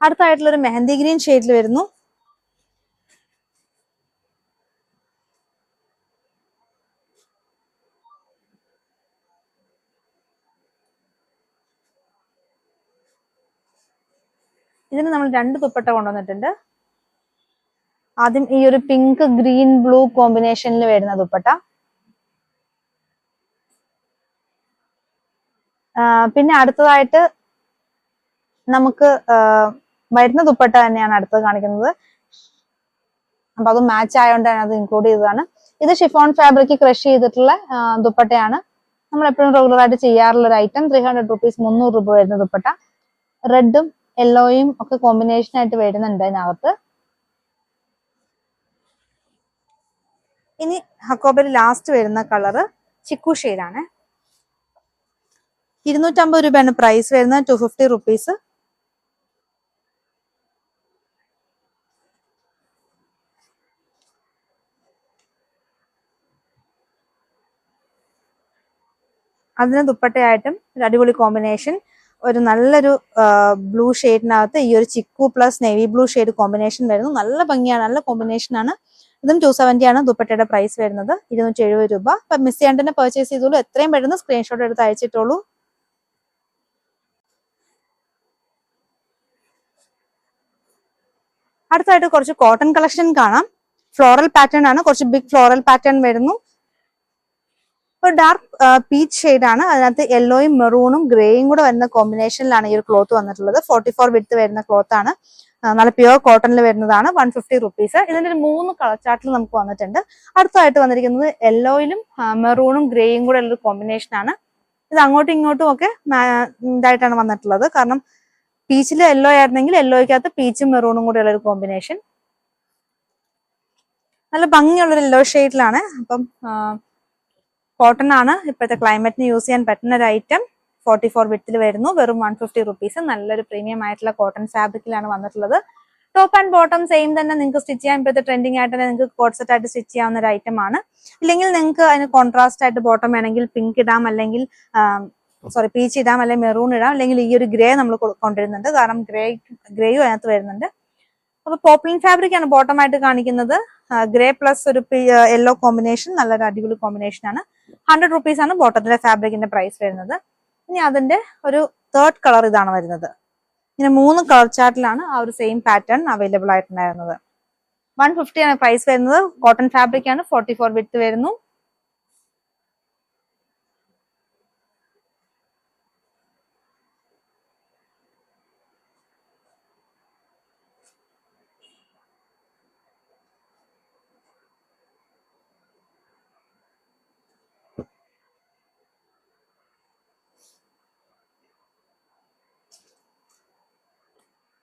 അടുത്തായിട്ടുള്ള ഒരു മെഹന്തി ഗ്രീൻ ഷെയ്ഡിൽ വരുന്നു. ഇതിന് നമ്മൾ 2 ദുപ്പട്ട കൊണ്ടുവന്നിട്ടുണ്ട്. ആദ്യം ഈ ഒരു പിങ്ക് ഗ്രീൻ ബ്ലൂ കോമ്പിനേഷനിൽ വരുന്ന ദുപ്പട്ട, പിന്നെ അടുത്തതായിട്ട് നമുക്ക് വരുന്ന ദുപ്പട്ട തന്നെയാണ് അടുത്തത് കാണിക്കുന്നത്. അപ്പൊ അത് മാച്ച് ആയതുകൊണ്ടാണ് അത് ഇൻക്ലൂഡ് ചെയ്തതാണ്. ഇത് ഷിഫോൺ ഫാബ്രിക് ക്രഷ് ചെയ്തിട്ടുള്ള ദുപ്പട്ടയാണ്. നമ്മൾ എപ്പോഴും റെഗുലർ ആയിട്ട് ചെയ്യാറുള്ള ഒരു ഐറ്റം. 300 റുപ്പീസ്, 300 രൂപ വരുന്ന ദുപ്പട്ട. റെഡും യെല്ലോയും ഒക്കെ കോമ്പിനേഷൻ ആയിട്ട് വരുന്നുണ്ട് അതിനകത്ത്. ഇനി ഹക്കോബയിൽ ലാസ്റ്റ് വരുന്ന കളറ് ചിക്കു ഷെയ്ഡാണ്. 250 രൂപയാണ് പ്രൈസ് വരുന്നത്, 250 റുപ്പീസ്. അതിന് ദുപ്പട്ടയായിട്ടും ഒരു അടിപൊളി കോമ്പിനേഷൻ, ഒരു നല്ലൊരു ബ്ലൂ ഷെയ്ഡിനകത്ത് ഈ ഒരു chikoo plus navy blue shade combination വരുന്നു. നല്ല ഭംഗിയാണ്, നല്ല കോമ്പിനേഷൻ ആണ്. ഇതും 270 ആണ് ദുപ്പട്ടയുടെ പ്രൈസ് വരുന്നത്, 270 രൂപ. അപ്പൊ മിസ് ചെയ്യാണ്ട് തന്നെ പർച്ചേസ് ചെയ്തോളൂ. എത്രയും പെട്ടെന്ന് സ്ക്രീൻഷോട്ട് എടുത്ത് അയച്ചിട്ടോളൂ. അടുത്തായിട്ട് കുറച്ച് കോട്ടൺ കളക്ഷൻ കാണാം. ഫ്ലോറൽ പാറ്റേൺ ആണ്, കുറച്ച് ബിഗ് ഫ്ലോറൽ പാറ്റേൺ വരുന്നു. ഒരു ഡാർക്ക് പീച്ച് ഷെയ്ഡ് ആണ്, അതിനകത്ത് യെല്ലോയും മെറൂണും ഗ്രേയും കൂടെ വരുന്ന കോമ്പിനേഷനിലാണ് ഈ ഒരു ക്ലോത്ത് വന്നിട്ടുള്ളത്. 44 വിഡ്ത്ത് വരുന്ന ക്ലോത്ത് ആണ്, നല്ല പ്യുവർ കോട്ടണിൽ വരുന്നതാണ്. 150 റുപ്പീസ്. ഇതിന്റെ ഒരു 3 കളർ ചാർട്ടിൽ നമുക്ക് വന്നിട്ടുണ്ട്. അടുത്തായിട്ട് വന്നിരിക്കുന്നത് യെല്ലോയിലും മെറൂണും ഗ്രേയും കൂടെ ഉള്ളൊരു കോമ്പിനേഷൻ ആണ്. ഇത് അങ്ങോട്ടും ഇങ്ങോട്ടും ഒക്കെ ഇതായിട്ടാണ് വന്നിട്ടുള്ളത്. കാരണം പീച്ചിൽ യെല്ലോ ആയിരുന്നെങ്കിൽ യെല്ലോയ്ക്കകത്ത് പീച്ചും മെറൂണും കൂടെ ഉള്ളൊരു കോമ്പിനേഷൻ. നല്ല ഭംഗിയുള്ളൊരു യെല്ലോ ഷെയ്ഡിലാണ്. അപ്പം കോട്ടൺ ആണ്, ഇപ്പോഴത്തെ ക്ലൈമറ്റിന് യൂസ് ചെയ്യാൻ പറ്റുന്ന ഒരു ഐറ്റം. 44 വിഡ്ത്തിൽ വരുന്നു, വെറും 150 റുപ്പീസ്. നല്ലൊരു പ്രീമിയം ആയിട്ടുള്ള കോട്ടൺ ഫാബ്രിക്കിലാണ് വന്നിട്ടുള്ളത്. ടോപ്പ് ആൻഡ് ബോട്ടം സെയിം തന്നെ നിങ്ങൾക്ക് സ്റ്റിച്ച് ചെയ്യാൻ, ഇപ്പോഴത്തെ ട്രെൻഡിങ് ആയിട്ട് തന്നെ നിങ്ങൾക്ക് കോട്ട് സെറ്റ് ആയിട്ട് സ്റ്റിച്ച് ചെയ്യാവുന്ന ഒരു ഐറ്റം ആണ്. ഇല്ലെങ്കിൽ നിങ്ങൾക്ക് അതിന് കോൺട്രാസ്റ്റ് ആയിട്ട് ബോട്ടം വേണമെങ്കിൽ പിങ്ക് ഇടാം, അല്ലെങ്കിൽ പീച്ച് ഇടാം, അല്ലെങ്കിൽ മെറൂൺ ഇടാം, അല്ലെങ്കിൽ ഈ ഒരു ഗ്രേ നമ്മൾ കൊണ്ടുവരുന്നുണ്ട്. കാരണം ഗ്രേയും അതിനകത്ത് വരുന്നുണ്ട്. അപ്പൊ പോപ്ലിൻ ഫാബ്രിക് ആണ് ബോട്ടം ആയിട്ട് കാണിക്കുന്നത്. ഗ്രേ പ്ലസ് ഒരു യെല്ലോ കോമ്പിനേഷൻ, നല്ലൊരു അടിപൊളി കോമ്പിനേഷൻ ആണ്. 100 റുപ്പീസ് ആണ് ബോട്ടത്തിന്റെ ഫാബ്രിക്കിന്റെ പ്രൈസ് വരുന്നത്. ഇനി അതിന്റെ ഒരു 3rd കളർ ഇതാണ് വരുന്നത്. ഇങ്ങനെ 3 കളർ ചാർട്ടിലാണ് ആ ഒരു സെയിം പാറ്റേൺ അവൈലബിൾ ആയിട്ടുണ്ടായിരുന്നത്. 150 ആണ് പ്രൈസ് വരുന്നത്. കോട്ടൺ ഫാബ്രിക് ആണ്, 44 വിഡ്ത്ത് വരുന്നു.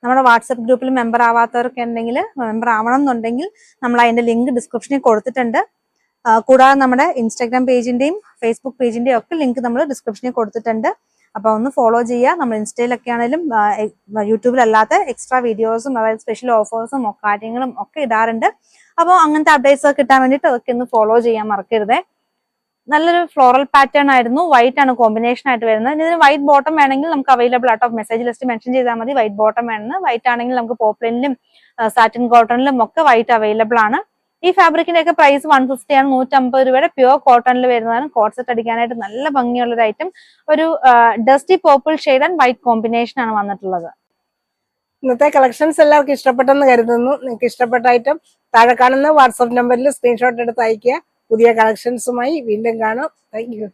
നമ്മുടെ വാട്സപ്പ് ഗ്രൂപ്പിൽ മെമ്പർ ആവാത്തവർക്ക് ഉണ്ടെങ്കിൽ മെമ്പർ ആവണം എന്നുണ്ടെങ്കിൽ നമ്മൾ അതിന്റെ ലിങ്ക് ഡിസ്ക്രിപ്ഷനിൽ കൊടുത്തിട്ടുണ്ട്. കൂടാതെ നമ്മുടെ ഇൻസ്റ്റാഗ്രാം പേജിന്റെയും ഫേസ്ബുക്ക് പേജിന്റെയും ഒക്കെ ലിങ്ക് നമ്മൾ ഡിസ്ക്രിപ്ഷനിൽ കൊടുത്തിട്ടുണ്ട്. അപ്പൊ ഒന്ന് ഫോളോ ചെയ്യുക. നമ്മൾ ഇൻസ്റ്റയിലൊക്കെ ആണെങ്കിലും യൂട്യൂബിലല്ലാത്ത എക്സ്ട്രാ വീഡിയോസും അതായത് സ്പെഷ്യൽ ഓഫേഴ്സും കാര്യങ്ങളും ഒക്കെ ഇടാറുണ്ട്. അപ്പോൾ അങ്ങനത്തെ അപ്ഡേറ്റ്സ് ഒക്കെ കിട്ടാൻ വേണ്ടിയിട്ട് അതൊക്കെ ഒന്ന് ഫോളോ ചെയ്യാൻ മറക്കരുത്. നല്ലൊരു ഫ്ലോറൽ പാറ്റേൺ ആയിരുന്നു. വൈറ്റ് ആണ് കോമ്പിനേഷൻ ആയിട്ട് വരുന്നത്. ഇതിന് വൈറ്റ് ബോട്ടം വേണമെങ്കിൽ നമുക്ക് അവൈലബിൾ ആട്ടോ. മെസ്സേജ് ലിസ്റ്റ് മെൻഷൻ ചെയ്താൽ മതി വൈറ്റ് ബോട്ടം വേണമെന്ന്. വൈറ്റ് ആണെങ്കിൽ നമുക്ക് പോപ്ലിനിലും സാറ്റിൻ കോട്ടണിലും ഒക്കെ വൈറ്റ് അവൈലബിൾ ആണ്. ഈ ഫാബ്രിക്കിന്റെ ഒക്കെ പ്രൈസ് 150 ആണ്. 150 രൂപയുടെ പ്യുവർ കോട്ടണിൽ വരുന്നതാണ്. കോട്ട് സെറ്റ് അടിക്കാനായിട്ട് നല്ല ഭംഗിയുള്ള ഒരു ഐറ്റം. ഒരു dusty purple shade and white combination ആണ് വന്നിട്ടുള്ളത്. ഇന്നത്തെ കളക്ഷൻസ് എല്ലാവർക്കും ഇഷ്ടപ്പെട്ടെന്ന് കരുതുന്നു. നിങ്ങൾക്ക് ഇഷ്ടപ്പെട്ട ഐറ്റം താഴെ കാണുന്ന വാട്സ്ആപ്പ് നമ്പറിൽ സ്ക്രീൻഷോട്ട് എടുത്ത് അയക്കുക. പുതിയ കളക്ഷൻസുമായി വീണ്ടും കാണാം. Thank you.